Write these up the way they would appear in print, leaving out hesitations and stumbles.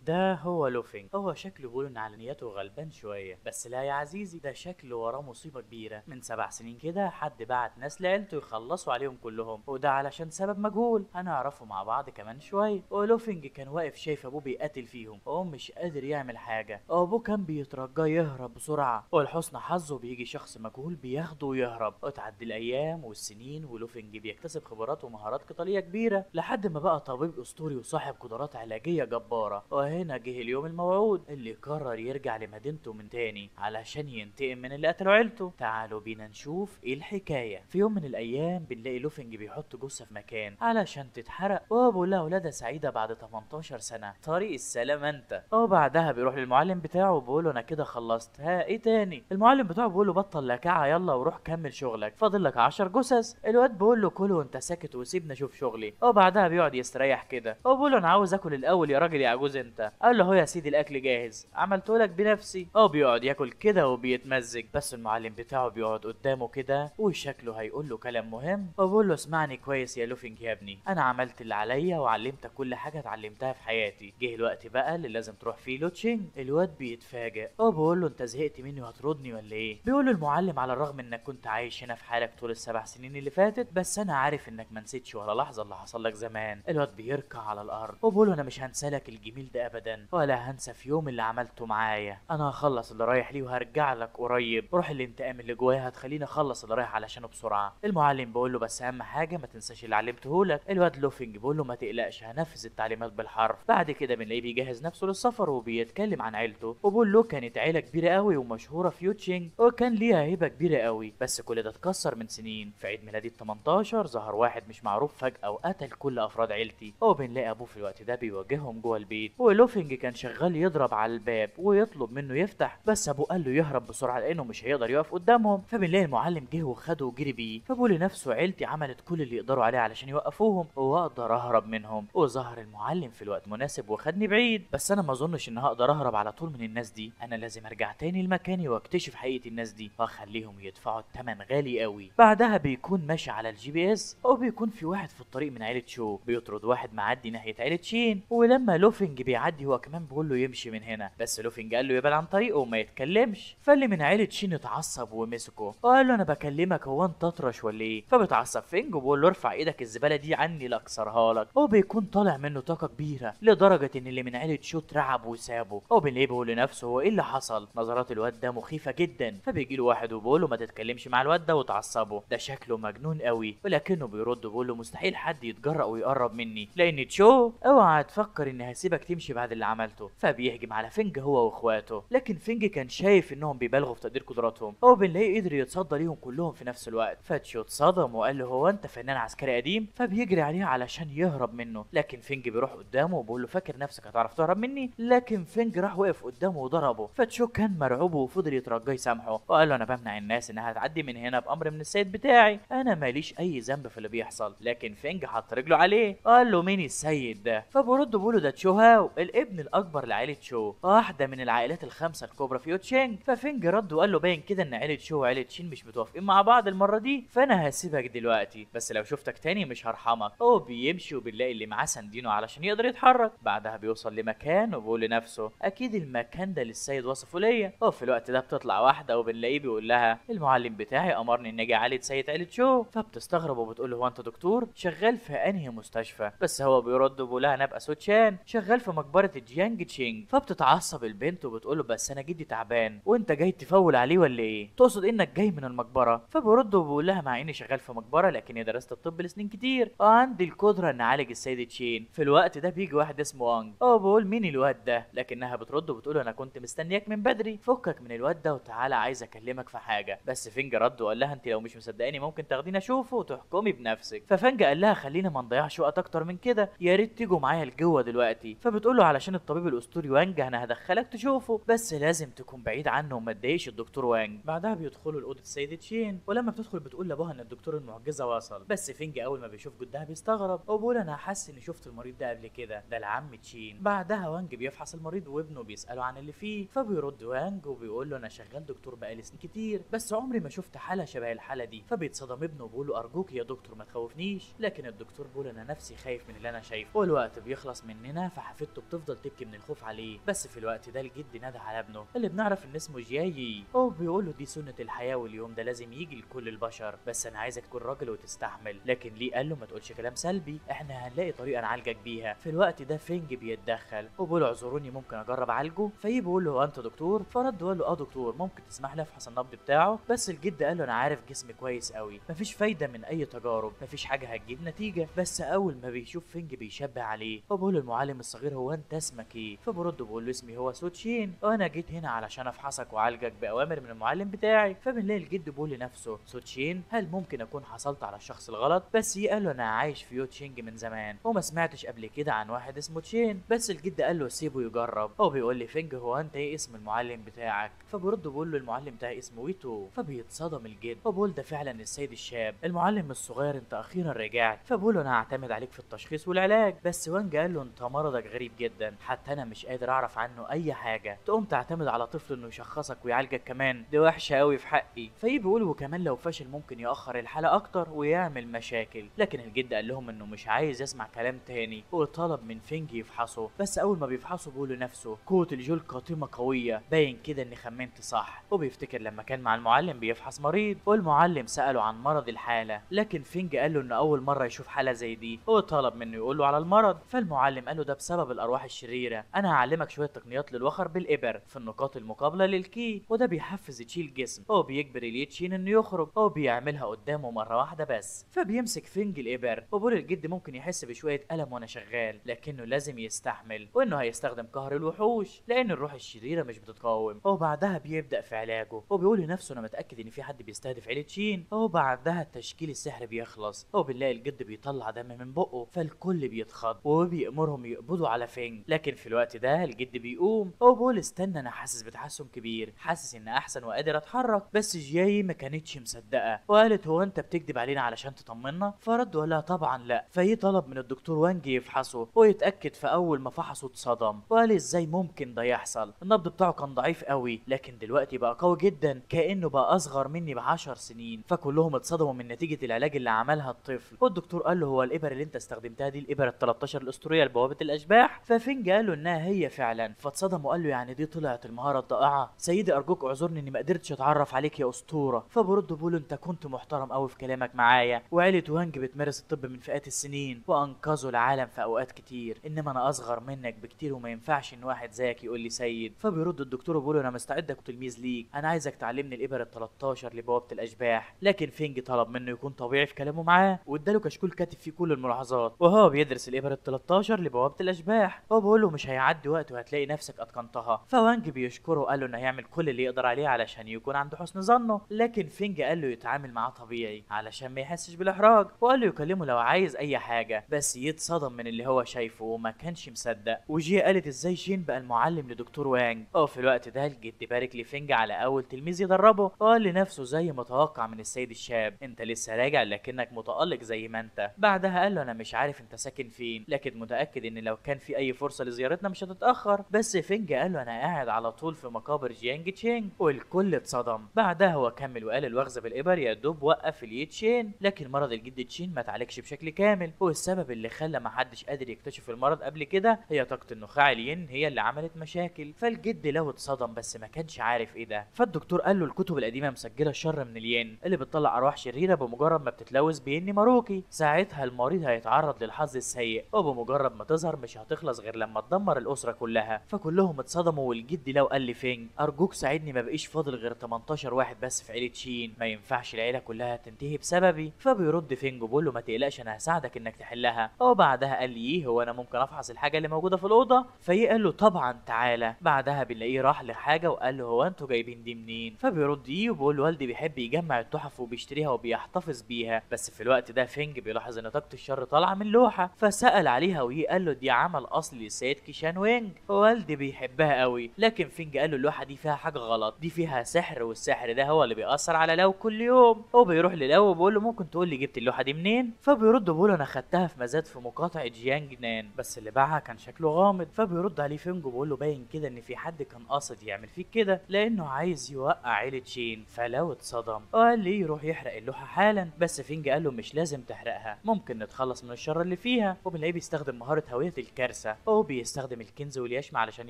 ده هو لوفينج. هو شكله بيقول ان على نيته غلبان شويه، بس لا يا عزيزي، ده شكله وراه مصيبه كبيره. من 7 سنين كده حد بعت ناس لعيلته يخلصوا عليهم كلهم، وده علشان سبب مجهول هنعرفه مع بعض كمان شويه. ولوفينج كان واقف شايف ابوه بيقاتل فيهم وهو مش قادر يعمل حاجه، وابوه كان بيترجاه يهرب بسرعه، ولحسن حظه بيجي شخص مجهول بياخده ويهرب. وتعدي الايام والسنين ولوفينج بيكتسب خبرات ومهارات قتاليه كبيره لحد ما بقى طبيب اسطوري وصاحب قدرات علاجيه جباره. وهنا جه اليوم الموعود اللي قرر يرجع لمدينته من تاني علشان ينتقم من اللي قتلوا عيلته. تعالوا بينا نشوف ايه الحكايه. في يوم من الايام بنلاقي لوفينج بيحط جثه في مكان علشان تتحرق، وابو لها ولاده سعيده بعد 18 سنه. طريق السلام انت. وبعدها بيروح للمعلم بتاعه وبيقول له انا كده خلصت، ها ايه تاني؟ المعلم بتاعه بيقول له بطل لكعه يلا وروح كمل شغلك، فاضل لك 10 جثث. الواد بيقول له كله وانت ساكت وسيبني اشوف شغلي. وبعدها بيقعد يستريح كده، هو بيقول له انا عاوز اكل الاول يا راجل يا عجوز انت. قال له هو يا سيدي الاكل جاهز عملته لك بنفسي. هو بيقعد ياكل كده وبيتمزج، بس المعلم بتاعه بيقعد قدامه كده وشكله هيقول له كلام مهم. وبيقول له اسمعني كويس يا لوفينج يا ابني، انا عملت اللي عليا وعلمتك كل حاجه اتعلمتها في حياتي. جه الوقت بقى اللي لازم تروح فيه لوتشينج. الواد بيتفاجئ، هو بيقول له انت زهقت مني وهتردني ولا ايه؟ بيقول له المعلم على الرغم انك كنت عايش هنا في حالك طول ال7 سنين اللي فاتت، بس انا عارف انك ما نسيتش ولا لحظه اللي حصل لك زمان. الواد بيركع على الارض وبيقول له انا مش هنسى لك الجميل ده ابدا، ولا هنسى في يوم اللي عملته معايا. انا هخلص اللي رايح ليه وهرجع لك قريب. روح الانتقام اللي جوايا هتخليني اخلص اللي رايح علشانه بسرعه. المعلم بيقول له بس اهم حاجه ما تنساش اللي علمته لك. الواد لوفينج بيقول له ما تقلقش هنفذ التعليمات بالحرف. بعد كده بنلاقيه بيجهز نفسه للسفر وبيتكلم عن عيلته، وبيقول له كانت عيله كبيره قوي ومشهوره في يوتشينج وكان ليها هيبه كبيره قوي، بس كل ده اتكسر من سنين. في عيد ميلادي ال 18 ظهر واحد مش معروف فجاه وقتل كل افراد عيلتي. وبنلاقي ابوه في الوقت ده بيواجههم جوه البيت، ولوفينج كان شغال يضرب على الباب ويطلب منه يفتح، بس ابوه قال له يهرب بسرعه لانه مش هيقدر يقف قدامهم. فبنلاقي المعلم جه وخده وجري بيه، فبيقول لنفسه عيلتي عملت كل اللي يقدروا عليه علشان يوقفوهم واقدر اهرب منهم. وظهر المعلم في الوقت مناسب وخدني بعيد، بس انا ما اظنش ان هقدر اهرب على طول من الناس دي. انا لازم ارجع تاني لمكاني واكتشف حقيقه الناس دي واخليهم يدفعوا الثمن غالي قوي. بعدها بيكون ماشي على الجي بي اس، وبيكون في واحد في الطريق من عيله شو بيطرد واحد معدي ناحيه عيله شين، ولما لوفينج بيعدي هو كمان بيقول له يمشي من هنا، بس لوفينج قال له يبعد عن طريقه وما يتكلمش. فاللي من عيله شين اتعصب ومسكه وقال له انا بكلمك هو انت اطرش ولا ايه؟ فبتعصب فينج وبيقول له ارفع ايدك الزباله دي عني لا اكسرها لك. هو بيكون طالع منه طاقه كبيره لدرجه ان اللي من عيله شو اترعب وسابه. هو بنلاقيه بيقول لنفسه هو ايه اللي حصل؟ نظرات الواد ده مخيفه جدا. فبيجي له واحد وبيقول له ما تتكلمش مع الواد ده وتعصبه، ده شكله مجنون قوي. ولكنه بيرد وبيقول له مستحيل حد يتجرأ ويقرب مني لان تشو اوعى تفكر اني هسيبك تمشي بعد اللي عملته. فبيهجم على فينج هو واخواته، لكن فينج كان شايف انهم بيبالغوا في تقدير قدراتهم. هو بنلاقيه قدر يتصدى ليهم كلهم في نفس الوقت. فتشو اتصدم وقال له هو انت فنان عسكري قديم؟ فبيجري عليه علشان يهرب منه، لكن فينج بيروح قدامه وبيقول له فاكر نفسك هتعرف تهرب مني؟ لكن فينج راح وقف قدامه وضربه. فتشو كان مرعوب وفضل يترجاه يسامحه، وقال له انا بمنع الناس انها تعدي من هنا بامر من السيد بتاعي، انا ماليش اي ذنب في اللي بيحصل. لكن فينج حط رجله عليه قال له مين السيد ده؟ فبرد بيقول له ده تشو هاو الابن الاكبر لعائله شو، واحده من العائلات الخمسه الكبرى في يوتشينج. ففينج رد وقال له باين كده ان عيله شو وعيله شين مش متوافقين مع بعض المره دي، فانا هسيبك دلوقتي بس لو شفتك تاني مش هرحمك. هو بيمشي وبنلاقي اللي معاه سندينه علشان يقدر يتحرك. بعدها بيوصل لمكان وبيقول لنفسه اكيد المكان ده للسيد وصفه ليا. هو في الوقت ده بتطلع واحده وبنلاقيه بيقول لها المعلم بتاعي امرني اني اجي اعالج سيد عيله شو. فبتستغرب وبتقول له هو انت دكتور شغال في انهي مستشفى؟ بس هو بيرد وبيقول لها انا ابقى سوتشان شغال في مقبره جيانج تشينج. فبتتعصب البنت وبتقول له بس انا جدي تعبان وانت جاي تفول عليه ولا ايه؟ تقصد انك جاي من المقبره؟ فبيرد وبيقول لها مع اني شغال في مقبره لكني درست الطب لسنين كتير وعندي القدره ان اعالج السيد تشين. في الوقت ده بيجي واحد اسمه وانج، هو بيقول مين الواد ده؟ لكنها بترد وبتقول انا كنت مستنياك من بدري، فكك من الواد ده وتعالى عايز اكلمك في حاجه. بس فينجا رد وقال لها انت لو مش مصدقاني ممكن تاخديني اشوفه وتحكمي بنفسك. ففنجا قال لها خلينا ما نضيعش وقت اكتر من كده، يا ريت تيجوا معايا لجوه دلوقتي. فبتقول له علشان الطبيب الاسطوري وانج انا هدخلك تشوفه بس لازم تكون بعيد عنه وما تضايقش الدكتور وانج. بعدها بيدخلوا لاوضه السيد تشين، ولما بتدخل بتقول لابوها ان الدكتور المعجزه وصل. بس فينجا اول ما بيشوف جدها بيستغرب وبيقول انا حاسس اني شفت المريض ده قبل كده، ده العم تشين. بعدها وانج بيفحص المريض وابنه بيساله عن اللي فيه، فبيرد وانج وبيقول له انا شغال دكتور بقالي سنين كتير بس عمري ما شفت حاله شبه الحاله دي. فبيتصدم ابنه وبيقول له ارجوك يا دكتور ما تخوفنيش، لكن الدكتور بيقول انا نفسي خايف من اللي انا شايفه. والوقت بيخلص مننا فحفيدته وبتفضل تبكي من الخوف عليه. بس في الوقت ده الجد نادى على ابنه اللي بنعرف ان اسمه جياي، هو بيقول له دي سنة الحياة واليوم ده لازم يجي لكل البشر، بس انا عايزك تكون راجل وتستحمل. لكن ليه قال له ما تقولش كلام سلبي، احنا هنلاقي طريقة نعالجك بيها. في الوقت ده فينج بيتدخل وبيقول له اعذروني ممكن اجرب اعالجه. فيه بيقول له هو انت دكتور؟ فرد وقال له اه دكتور، ممكن تسمح لي افحص النبض بتاعه؟ بس الجد قال له انا عارف جسمي كويس قوي، مفيش فايدة من اي تجارب، مفيش حاجة هتجيب نتيجة. بس اول ما بيشوف فينج بيشبه عليه وبيقول له المعلم الصغير هو انت اسمك ايه؟ فبرد بيقول له اسمي هو سوتشين، وانا جيت هنا علشان افحصك واعالجك باوامر من المعلم بتاعي. فبنلاقي الجد بيقول لنفسه سوتشين هل ممكن اكون حصلت على الشخص الغلط؟ بس قال له انا عايش في يوتشينج من زمان وما سمعتش قبل كده عن واحد اسمه تشين. بس الجد قال له سيبه يجرب. هو بيقول لي فينج هو انت ايه اسم المعلم بتاعك؟ فبرد بيقول له المعلم بتاعي اسمه ويتو. فبيتصدم الجد وبيقول ده فعلا السيد الشاب المعلم الصغير، انت اخيرا رجعت. فبقول له انا هعتمد عليك في التشخيص والعلاج. بس وانج قال له انت مرضك غريب جدا، حتى انا مش قادر اعرف عنه اي حاجه، تقوم تعتمد على طفل انه يشخصك ويعالجك كمان؟ دي وحشه قوي في حقي. فايه بيقول وكمان لو فشل ممكن ياخر الحاله اكتر ويعمل مشاكل. لكن الجد قال لهم انه مش عايز يسمع كلام تاني وطلب من فينج يفحصه. بس اول ما بيفحصه بيقول لنفسه قوه الجول قاتمه قويه، باين كده اني خمنت صح. وبيفتكر لما كان مع المعلم بيفحص مريض والمعلم ساله عن مرض الحاله، لكن فينج قال له انه اول مره يشوف حاله زي دي وطلب منه يقول له على المرض. فالمعلم قال له ده بسبب الارواح الشريره، انا هعلمك شويه تقنيات للوخر بالابر في النقاط المقابله للكي، وده بيحفز تشي الجسم، هو بيجبر اليتشين انه يخرج، هو بيعملها قدامه مره واحده بس. فبيمسك فينج الابر وبيقول الجد ممكن يحس بشويه الم وانا شغال، لكنه لازم يستحمل وانه هيستخدم قهر الوحوش لان الروح الشريره مش بتتقاوم. وبعدها بيبدا في علاجه وبيقول لنفسه انا متاكد ان في حد بيستهدف عيله تشين. وبعدها تشكيل السحر بيخلص وبنلاقي الجد بيطلع دم من بقه، فالكل بيتخض وبيأمرهم يقبضوا على فينج. لكن في الوقت ده الجد بيقوم وبيقول استنى انا حاسس بتحسن كبير، حاسس ان احسن وقادر اتحرك. بس جاي ما كانتش مصدقه وقالت هو انت بتكذب علينا علشان تطمنا؟ فرد ولا طبعا لا. فهي طلب من الدكتور وانج يفحصه ويتاكد، فاول ما فحصه اتصدم وقال ازاي ممكن ده يحصل؟ النبض بتاعه كان ضعيف قوي لكن دلوقتي بقى قوي جدا كانه بقى اصغر مني ب10 سنين. فكلهم اتصدموا من نتيجه العلاج اللي عملها الطفل. والدكتور قال له هو الابر اللي انت استخدمتها دي الابر ال 13 الاسطوريه لبوابه الاشباح؟ ففينج قال له انها هي فعلا. فاتصدم وقال له يعني دي طلعت المهاره الضائعه؟ سيدي ارجوك اعذرني اني ما قدرتش اتعرف عليك يا اسطوره. فبرد بقول انت كنت محترم قوي في كلامك معايا، وعيله وانج بتمارس الطب من فئات السنين وانقذوا العالم في اوقات كتير، انما انا اصغر منك بكتير وما ينفعش ان واحد زيك يقول لي سيد. فبيرد الدكتور وبيقول انا مستعد اكون تلميذ ليك، انا عايزك تعلمني الابر ال 13 لبوابه الاشباح. لكن فينج طلب منه يكون طبيعي في كلامه معاه واداله كشكول كاتب فيه كل الملاحظات وهو بيدرس الابر ال 13 لبوابه الاشباح. هو بيقول له مش هيعدي وقت وهتلاقي نفسك اتقنتها. فوانج بيشكره وقال له انه هيعمل كل اللي يقدر عليه علشان يكون عنده حسن ظنه. لكن فينج قال له يتعامل معاه طبيعي علشان ما يحسش بالاحراج، وقال له يكلمه لو عايز اي حاجه. بس يتصدم من اللي هو شايفه وما كانش مصدق. وجي قالت ازاي جين بقى المعلم لدكتور وانج؟ في الوقت ده الجد بارك لفينج على اول تلميذ يدربه وقال لنفسه زي ما توقع من السيد الشاب انت لسه راجع لكنك متالق زي ما انت. بعدها قال له انا مش عارف انت ساكن فين لكن متاكد ان لو كان في اي فرصه لزيارتنا مش هتتاخر. بس فينج قال له انا قاعد على طول في مقابر جيانج تشينج. والكل اتصدم. بعدها هو كمل وقال الوغز بالابر يا دوب وقف اليتشين، لكن مرض الجد تشين ما اتعالجش بشكل كامل، والسبب اللي خلى ما حدش قادر يكتشف المرض قبل كده هي طاقه النخاع الين هي اللي عملت مشاكل. فالجد لو اتصدم بس ما كانش عارف ايه ده. فالدكتور قال له الكتب القديمه مسجله الشر من الين اللي بتطلع ارواح شريره بمجرد ما بتتلوث بين ماروكي، ساعتها المريض هيتعرض للحظ السيء وبمجرد ما تظهر مش هتخلص غير لما تدمر الاسره كلها. فكلهم اتصدموا والجد لو قال لفينج ارجوك ساعدني ما بقيش فاضل غير 18 واحد بس في عيله شين، ما ينفعش العيله كلها تنتهي بسببي. فبيرد فينج وبيقول له ما تقلقش انا هساعدك انك تحلها. وبعدها قال لي ايه هو انا ممكن افحص الحاجه اللي موجوده في الاوضه؟ فيه قال له طبعا تعالى. بعدها بنلاقيه راح لحاجه وقال له هو انتوا جايبين دي منين؟ فبيرد ايه وبيقول له والدي بيحب يجمع التحف وبيشتريها وبيحتفظ بيها. بس في الوقت ده فينج بيلاحظ ان طاقه الشر طالعه من لوحه، فسال عليها ويه قال له دي عمل اصلي للسيد كيشان وينج والدي بيحبها قوي. لكن فينج قال له اللوحه دي فيها حاجه غلط، دي فيها سحر والسحر ده هو اللي بيأثر على لو كل يوم. هو بيروح للو وبيقول له ممكن تقول لي جبت اللوحه دي منين؟ فبيرد وبيقول له انا خدتها في مزاد في مقاطعه جيانج نان بس اللي باعها كان شكله غامض. فبيرد عليه فينج وبيقول له باين كده ان في حد كان قاصد يعمل فيك كده لانه عايز يوقع عيله شين. فلو اتصدم وقال لي يروح يحرق اللوحه حالا. بس فينج قال له مش لازم تحرقها، ممكن نتخلص من الشر اللي فيها. وبنلاقيه بيستخدم مهاره هويه الكارثه هو بيستخدم الكنز واليشمة علشان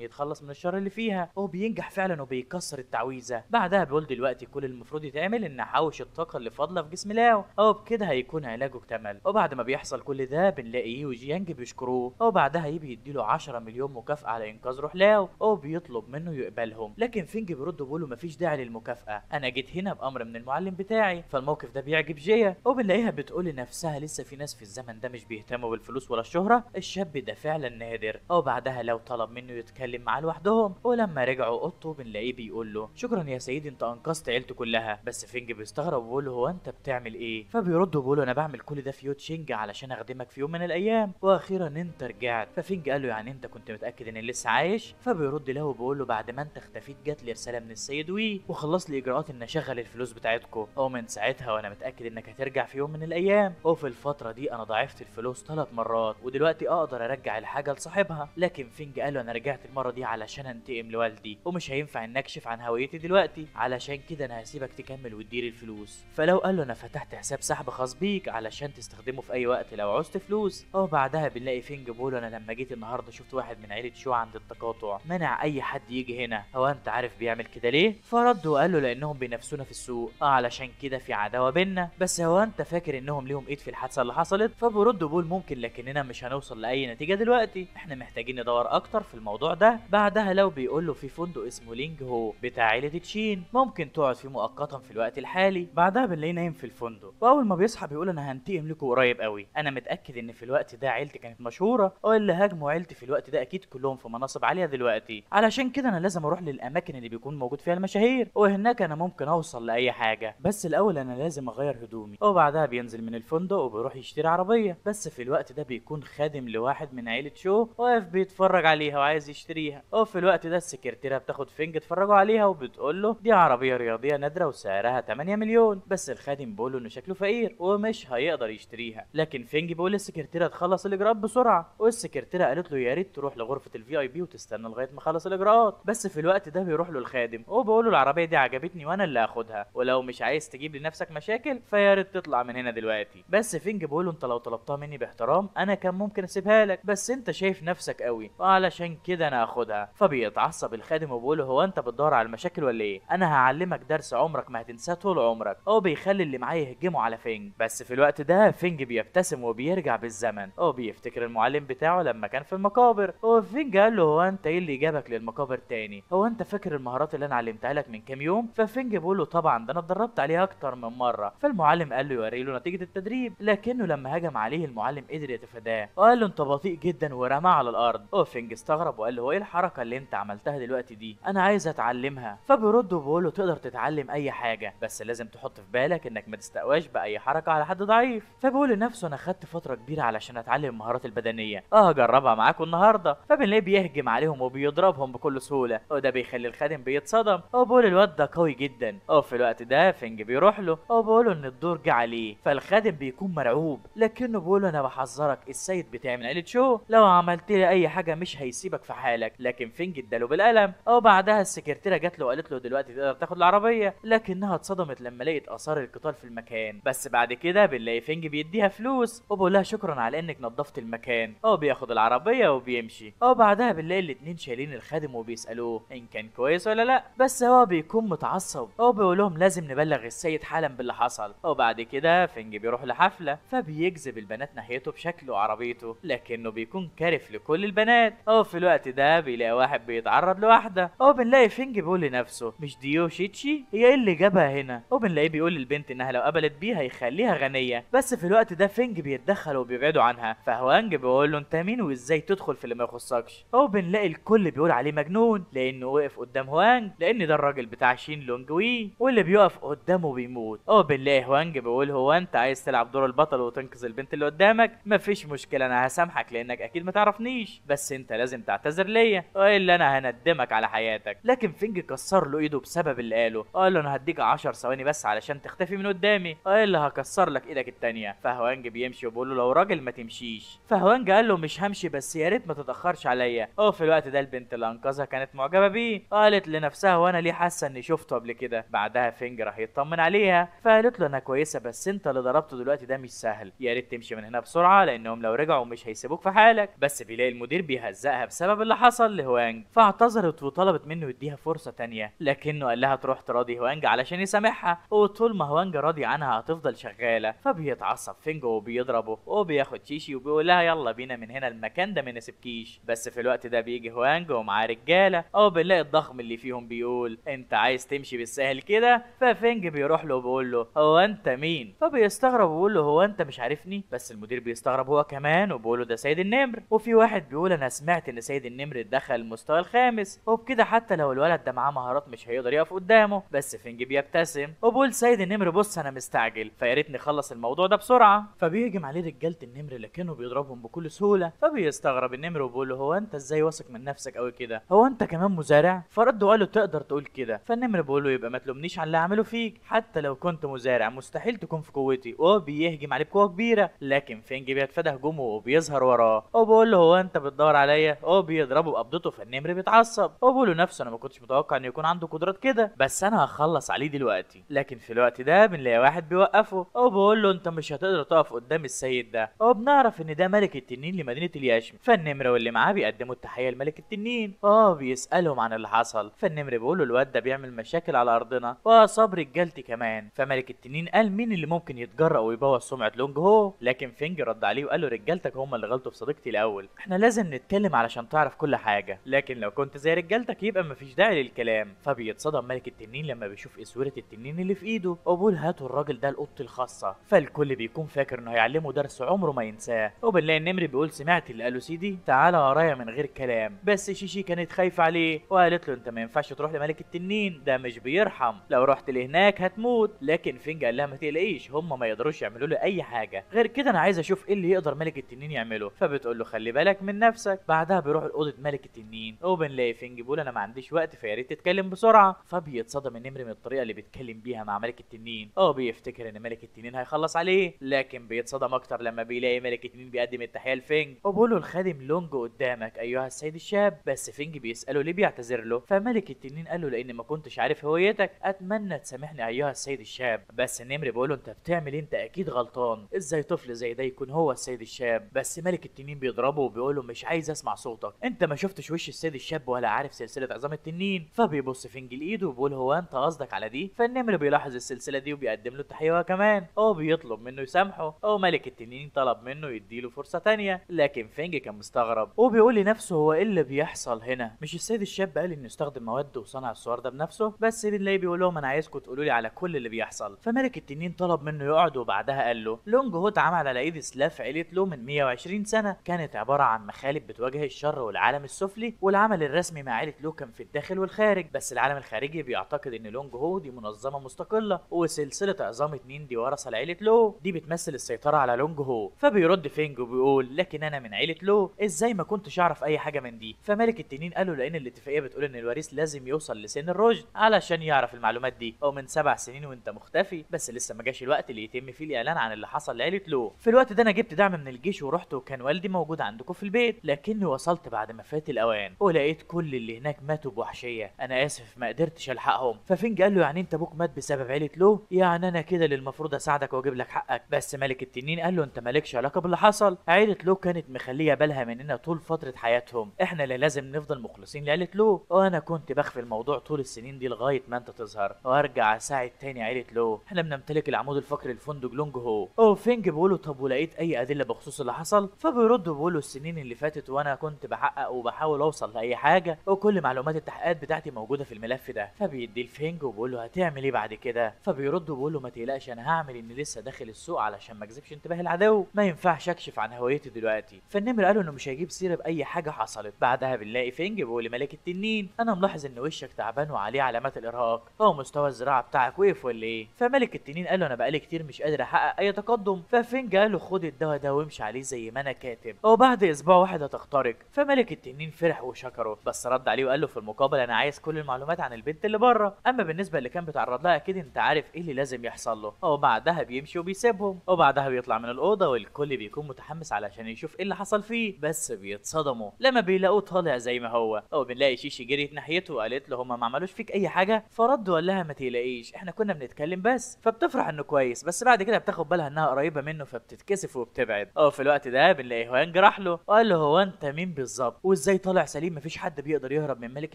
يتخلص من الشر اللي فيها. هو بينجح فعلا وبيكسر التعويذة. بعدها بيقول دلوقتي كل المفروض يتعمل ان احوش الطاقة اللي فاضلة في جسم لاو، هو بكده هيكون علاجه اكتمل. وبعد ما بيحصل كل ده بنلاقي يي وجيانج بيشكروه، وبعدها يي بيديله 10 مليون مكافأة على انقاذ روح لاو، هو بيطلب منه يقبلهم. لكن فينج بيرد بيقوله مفيش داعي للمكافأة، انا جيت هنا بامر من المعلم بتاعي. فالموقف ده بيعجب جيا، وبنلاقيها بتقول لنفسها لسه في ناس في الزمن ده مش بيهتموا بالفلوس ولا الشهرة، الشاب ده فعلا نادر. وبعدها لو طلب منه يتكلم معاه لوحدهم، ولما رجعوا اوضته بنلاقيه بيقول له شكرا يا سيدي انت انقذت عيلته كلها. بس فينج بيستغرب وبيقول له هو انت بتعمل ايه؟ فبيرد وبيقول له انا بعمل كل ده في يوتشينج علشان اخدمك في يوم من الايام، واخيرا انت رجعت. ففينج قال له يعني انت كنت متاكد اني لسه عايش؟ فبيرد له وبيقول له بعد ما انت اختفيت جات لي رساله من السيد وي وخلص لي اجراءات ان اشغل الفلوس بتاعتكم، ومن ساعتها وانا متاكد انك هترجع في يوم من الايام. وفي الفتره دي انا ضاعفت الفلوس 3 مرات ودلوقتي اقدر ارجع الحاجه لصاحبها. لكن فينج قال له انا رجعت المره دي علشان انتقم لوالدي، ومش هينفع ان اكشف عن هويتي دلوقتي، علشان كده انا هسيبك تكمل وتدير الفلوس. فلو قال له انا فتحت حساب سحب خاص بيك علشان تستخدمه في اي وقت لو عوزت فلوس. وبعدها بنلاقي فينج بيقول انا لما جيت النهارده شفت واحد من عيله شو عند التقاطع منع اي حد يجي هنا، هو انت عارف بيعمل كده ليه؟ فرد وقال له لانهم بينافسونا في السوق، علشان كده في عداوه بينا. بس هو انت فاكر انهم ليهم ايد في الحادثه اللي حصلت؟ فبيرد وبيقول ممكن لكننا مش هنوصل لاي نتيجه دلوقتي، احنا محتاجين ندور اكتر في الموضوع ده. بعدها لو بيقول له في فندق اسمه لينج هو بتاع عيله تشين ممكن تقعد فيه مؤقتا في الوقت الحالي. بعدها بنلاقيه نايم في الفندق، واول ما بيصحى بيقول انا هنتقم لكم قريب قوي، انا متاكد ان في الوقت ده عيلتي كانت مشهوره، واللي هاجموا عيلتي في الوقت ده اكيد كلهم في مناصب عاليه دلوقتي، علشان كده انا لازم اروح للاماكن اللي بيكون موجود فيها المشاهير، وهناك انا ممكن اوصل لاي حاجه، بس الاول انا لازم اغير هدومي. وبعدها بينزل من الفندق وبيروح يشتري عربيه. بس في الوقت ده بيكون خادم لواحد من عيله شو واقف بيتفرج عليها وعايز يشتريها. وفي الوقت ده السكرتيره بتاخد فينج تفرجوا عليها وبتقول له دي عربيه رياضيه نادره وسعرها 8 مليون. بس الخادم بيقول له انه شكله فقير ومش هيقدر يشتريها. لكن فينج بيقول للسكرتيره تخلص الاجراءات بسرعه، والسكرتيره قالت له يا ريت تروح لغرفه الفي اي بي وتستنى لغايه ما اخلص الاجراءات. بس في الوقت ده بيروح له الخادم وبيقول له العربيه دي عجبتني وانا اللي هاخدها، ولو مش عايز تجيب لنفسك مشاكل فيا ريت تطلع من هنا دلوقتي. بس فينج بيقول له انت لو طلبتها مني باحترام انا كان ممكن اسيبها لك، بس انت شايف نفسك قوي وعلشان كده انا هاخدها. فبيتعصب الخادم وبيقول له هو انت بتدور على المشاكل ولا ايه؟ انا هعلمك درس عمرك ما هتنساه طول عمرك. هو بيخلي اللي معاه يهجموا على فينج. بس في الوقت ده فينج بيبتسم وبيرجع بالزمن، هو بيفتكر المعلم بتاعه لما كان في المقابر. هو فينج قال له هو انت ايه اللي جابك للمقابر تاني؟ هو انت فاكر المهارات اللي انا علمتها لك من كام يوم؟ ففينج بيقول له طبعا ده انا اتدربت عليها اكتر من مره. فالمعلم قال له يوري له نتيجه التدريب، لكنه لما هجم عليه المعلم قدر يتفاداه وقال له انت بطيء جدا ورماه على الارض. هو فينج استغرب وقال له ايه الحركه اللي انت عملتها دلوقتي دي؟ انا عايز اتعلمها. فبيرد وبيقول له تقدر تتعلم اي حاجه بس لازم تحط في بالك انك ما تستقواش باي حركه على حد ضعيف. فبيقول لنفسه انا خدت فتره كبيره علشان اتعلم المهارات البدنيه، هجربها معاكم النهارده. فبنلاقيه بيهجم عليهم وبيضربهم بكل سهوله، وده بيخلي الخادم بيتصدم. هو بيقول الواد ده قوي جدا. في الوقت ده فينج بيروح له وبيقول له ان الدور جه عليه. فالخادم بيكون مرعوب لكنه بيقول له انا بحذرك السيد بتاعي من عيله شو لو عملت لي اي حاجه مش هيسيبك في حالك. لكن فينج اداله بالقلم. بعدها السكرتيره جات له وقالت له دلوقتي تقدر تاخد العربيه، لكنها اتصدمت لما لقيت اثار القتال في المكان. بس بعد كده بنلاقي فينج بيديها فلوس وبيقول لها شكرا على انك نظفت المكان. بياخد العربيه وبيمشي. بعدها بنلاقي الاتنين شايلين الخادم وبيسالوه ان كان كويس ولا لا، بس هو بيكون متعصب. بيقول لهم لازم نبلغ السيد حالا باللي حصل. وبعد كده فينج بيروح لحفله فبيجذب البنات ناحيته بشكله وعربيته، لكنه بيكون كارف لكل البنات. في الوقت ده بيلاقي واحد بيتعرض لواحده. بنلاقي فينج بيقول لنفسه مش دي يوشيتشي؟ هي ايه اللي جابها هنا؟ وبنلاقيه بيقول للبنت انها لو قبلت بيه هيخليها غنيه. بس في الوقت ده فينج بيتدخل وبيبعده عنها. فهوانج بيقول له انت مين وازاي تدخل في اللي ما يخصكش؟ بنلاقي الكل بيقول عليه مجنون لانه وقف قدام هوانج، لان ده الراجل بتاع شين لونج وي واللي بيقف قدامه بيموت. بنلاقي هوانج بيقول هو انت عايز تلعب دور البطل وتنقذ البنت اللي قدامك؟ مفيش مشكله انا هسامحك لانك اكيد ما تعرفنيش، بس انت لازم تعتذر ليا والا انا هندمك على حياتك. لكن فينج كسر له ايده بسبب اللي قاله. قال له انا هديك 10 ثواني بس علشان تختفي من قدامي والا هكسر لك ايدك التانيه. فهوانج بيمشي وبيقول له لو راجل ما تمشيش. فهوانج قال له مش همشي بس يا ريت ما تتاخرش عليا. في الوقت ده البنت اللي انقذها كانت معجبه بيه، قالت لنفسها وانا ليه حاسه اني شفته قبل كده. بعدها فينج راح يطمن عليها فقالت له انا كويسه بس انت اللي ضربته دلوقتي ده مش سهل، يا ريت تمشي من هنا بسرعه لانهم لو رجعوا مش هيسيبوك في حالك. بس بس بيلاقي المدير بيهزقها بسبب اللي حصل لهوانج، فاعتذرت وطلبت منه يديها فرصة تانية، لكنه قال لها تروح تراضي هوانج علشان يسامحها، وطول ما هوانج راضي عنها هتفضل شغالة. فبيتعصب فينج وبيضربه وبياخد شيشي وبيقول لها يلا بينا من هنا، المكان ده ما يناسبكيش. بس في الوقت ده بيجي هوانج ومعاه رجالة، بنلاقي الضخم اللي فيهم بيقول انت عايز تمشي بالسهل كده؟ ففينج بيروح له وبيقول له هو انت مين؟ فبيستغرب وبيقول له هو انت مش عارفني؟ بس المدير بيستغرب هو كمان وبيقول له ده سيد النمر. وفي واحد بيقول انا سمعت ان سيد النمر اتدخل المستوى الخامس، وبكده حتى لو الولد ده معاه مهارات مش هيقدر يقف قدامه. بس فينج بيبتسم وبيقول سيد النمر بص انا مستعجل، فيا ريت نخلص الموضوع ده بسرعه. فبيهجم عليه رجاله النمر لكنه بيضربهم بكل سهوله. فبيستغرب النمر وبيقول له هو انت ازاي واثق من نفسك قوي كده؟ هو انت كمان مزارع؟ فرد وقال له تقدر تقول كده. فالنمر بيقول له يبقى ما تلومنيش على اللي عمله فيك، حتى لو كنت مزارع مستحيل تكون في قوتي. وبيهجم عليه بقوه كبيره، لكن فينج بيتفادى هجومه وبيظهر وراه وبيقول له هو انت بتدور عليا؟ بيضربه بقبضته. فالنمر بيتعصب وبيقول له نفسه انا ما كنتش متوقع انه يكون عنده قدرات كده، بس انا هخلص عليه دلوقتي. لكن في الوقت ده بنلاقي واحد بيوقفه وبيقول له انت مش هتقدر تقف قدام السيد ده. وبنعرف ان ده ملك التنين لمدينه اليشم. فالنمر واللي معاه بيقدموا التحيه لملك التنين بيسالهم عن اللي حصل. فالنمر بيقول له الواد ده بيعمل مشاكل على ارضنا واصاب رجالتي كمان. فملك التنين قال مين اللي ممكن يتجرأ ويبوظ سمعه لونج هو؟ لكن فينج رد عليه وقال له رجالتك هم اللي غلطوا في صديقتي الاول، احنا لازم نتكلم علشان تعرف كل حاجه، لكن لو كنت زي رجالتك يبقى مفيش داعي للكلام. فبيتصدم ملك التنين لما بيشوف اسوره التنين اللي في ايده وبيقول هاتوا الراجل ده لاوضتي الخاصه. فالكل بيكون فاكر انه هيعلمه درس عمره ما ينساه. وبنلاقي النمر بيقول سمعت اللي قاله سيدي؟ تعالى ورايا من غير كلام. بس شيشي كانت خايفه عليه وقالت له انت ما ينفعش تروح لملك التنين، ده مش بيرحم، لو رحت لهناك هتموت. لكن فينج قال لها ما تقلقيش، هم ما يقدروش يعملوا له اي حاجه، غير كده انا عايز اشوف ايه اللي يقدر ملك التنين يعمله. فبتقول له خلي بالك من نفسك. بعدها بيروح لاوضه ملك التنين وبنلاقي فينج بيقول انا ما عنديش وقت فيا ريت تتكلم بسرعه. فبيتصدم النمر من الطريقه اللي بيتكلم بيها مع ملك التنين. بيفتكر ان ملك التنين هيخلص عليه، لكن بيتصدم اكتر لما بيلاقي ملك التنين بيقدم التحيه لفينج وبيقول له الخادم لونج قدامك ايها السيد الشاب. بس فينج بيساله ليه بيعتذر له. فملك التنين قال له لان ما كنتش عارف هويتك، اتمنى تسامحني ايها السيد الشاب. بس النمر بيقول له انت بتعمل انت اكيد غلطان، ازاي طفل زي ده يكون هو السيد الشاب؟ بس ملك التنين بيضربه وبيقول له مش عايز اسمع صوتك، انت ما شفتش وش السيد الشاب ولا عارف سلسله عظام التنين. فبيبص فينج لايده وبيقول هو انت قصدك على دي؟ فالنمر بيلاحظ السلسله دي وبيقدم له التحيه هو كمان بيطلب منه يسامحه. ملك التنين طلب منه يديله فرصه تانية، لكن فينج كان مستغرب وبيقول لنفسه هو ايه اللي بيحصل هنا؟ مش السيد الشاب قال انه يستخدم مواد وصنع الصور ده بنفسه؟ بس بنلاقيه بيقول لهم انا عايزكم تقولوا لي على كل اللي بيحصل. فملك التنين طلب منه يقعد وبعدها قال له لونج هو اتعمل على ايد سلاف عيله لو من 120 سنه، كانت عباره عن مخالب بتواجه الشر والعالم السفلي، والعمل الرسمي مع عيله لو كان في الداخل والخارج. بس العالم الخارجي بيعتقد ان لونج هو دي منظمه مستقله، وسلسله عظام اتنين دي ورثه لعيله لو، دي بتمثل السيطره على لونج هو. فبيرد فينج وبيقول لكن انا من عيله لو، ازاي ما كنتش اعرف اي حاجه من دي؟ فملك التنين قال له لان الاتفاقيه بتقول ان الوريث لازم يوصل لسن الرشد علشان يعرف المعلومات دي، من 7 سنين وانت مختفي، بس لسه ما جاش الوقت اللي يتم فيه الاعلان عن اللي حصل لعيله لو. في الوقت ده انا جبت دعم من الجيش ورحت وكان والدي موجود عندكم في البيت، لكني وصلت بعد ما فات الاوان ولقيت كل اللي هناك ماتوا بوحشيه، انا اسف ما قدرتش الحقهم. ففينج قال له يعني انت ابوك مات بسبب عيله لو؟ يعني انا كده اللي المفروض اساعدك واجيب لك حقك. بس ملك التنين قال له انت مالكش علاقه باللي حصل، عيله لو كانت مخليه بالها مننا طول فتره حياتهم، احنا اللي لازم نفضل مخلصين لعيله لو، وانا كنت بخفي الموضوع طول السنين دي لغايه ما انت تظهر وارجع اساعد تاني عيله لو، احنا بنمتلك العمود الفقري لفندق لونج هو. فينج بيقوله طب ولقيت اي ادله بخصوص اللي حصل؟ فبيرد بيقول له السنين اللي فاتت وانا كنت بحقق وبحاول اوصل لاي حاجه، وكل معلومات التحقيقات بتاعتي موجوده في الملف ده. فبيدي الفينج وبيقول له هتعمل ايه بعد كده؟ فبيرد وبيقول له ما تقلقش انا هعمل اني لسه داخل السوق علشان ما اجذبش انتباه العدو، ما ينفعش اكشف عن هويتي دلوقتي. فالنمر قال له انه مش هيجيب سيره باي حاجه حصلت. بعدها بنلاقي فينج بيقول لملك التنين انا ملاحظ ان وشك تعبان وعليه علامات الارهاق، هو مستوى الزراعه بتاعك وقف ولا ايه؟ فملك التنين قال له انا بقالي كتير مش قادر احقق اي تقدم. ففينج قال له خد الدواء ده وامشي عليه زي ما انا كاتب، وبعد اسبوع واحد هتخترق. فملك التنين فرح وشكره، بس رد عليه وقال له في المقابل انا عايز كل المعلومات عن البنت اللي بره، اما بالنسبه اللي كان بيتعرض لها اكيد انت عارف ايه اللي لازم يحصل له. وبعدها بيمشي وبيسيبهم، وبعدها بيطلع من الاوضه والكل بيكون متحمس علشان يشوف ايه اللي حصل فيه، بس بيتصدموا لما بيلاقوه طالع زي ما هو. وبنلاقي شيشي جريت ناحيته وقالت له هما ما عملوش فيك اي حاجه؟ فرد وقال لها ما تقلقيش احنا كنا بنتكلم بس. فبتفرح انه كويس، بس بعد كده بتاخد بالها انها قريبه منه فبتتكسف وبتبعد. في الوقت ده بنلاقي هوانج راح له له وقال له هو انت مين بالظبط وازاي طالع سليم؟ مفيش حد بيقدر يهرب من ملك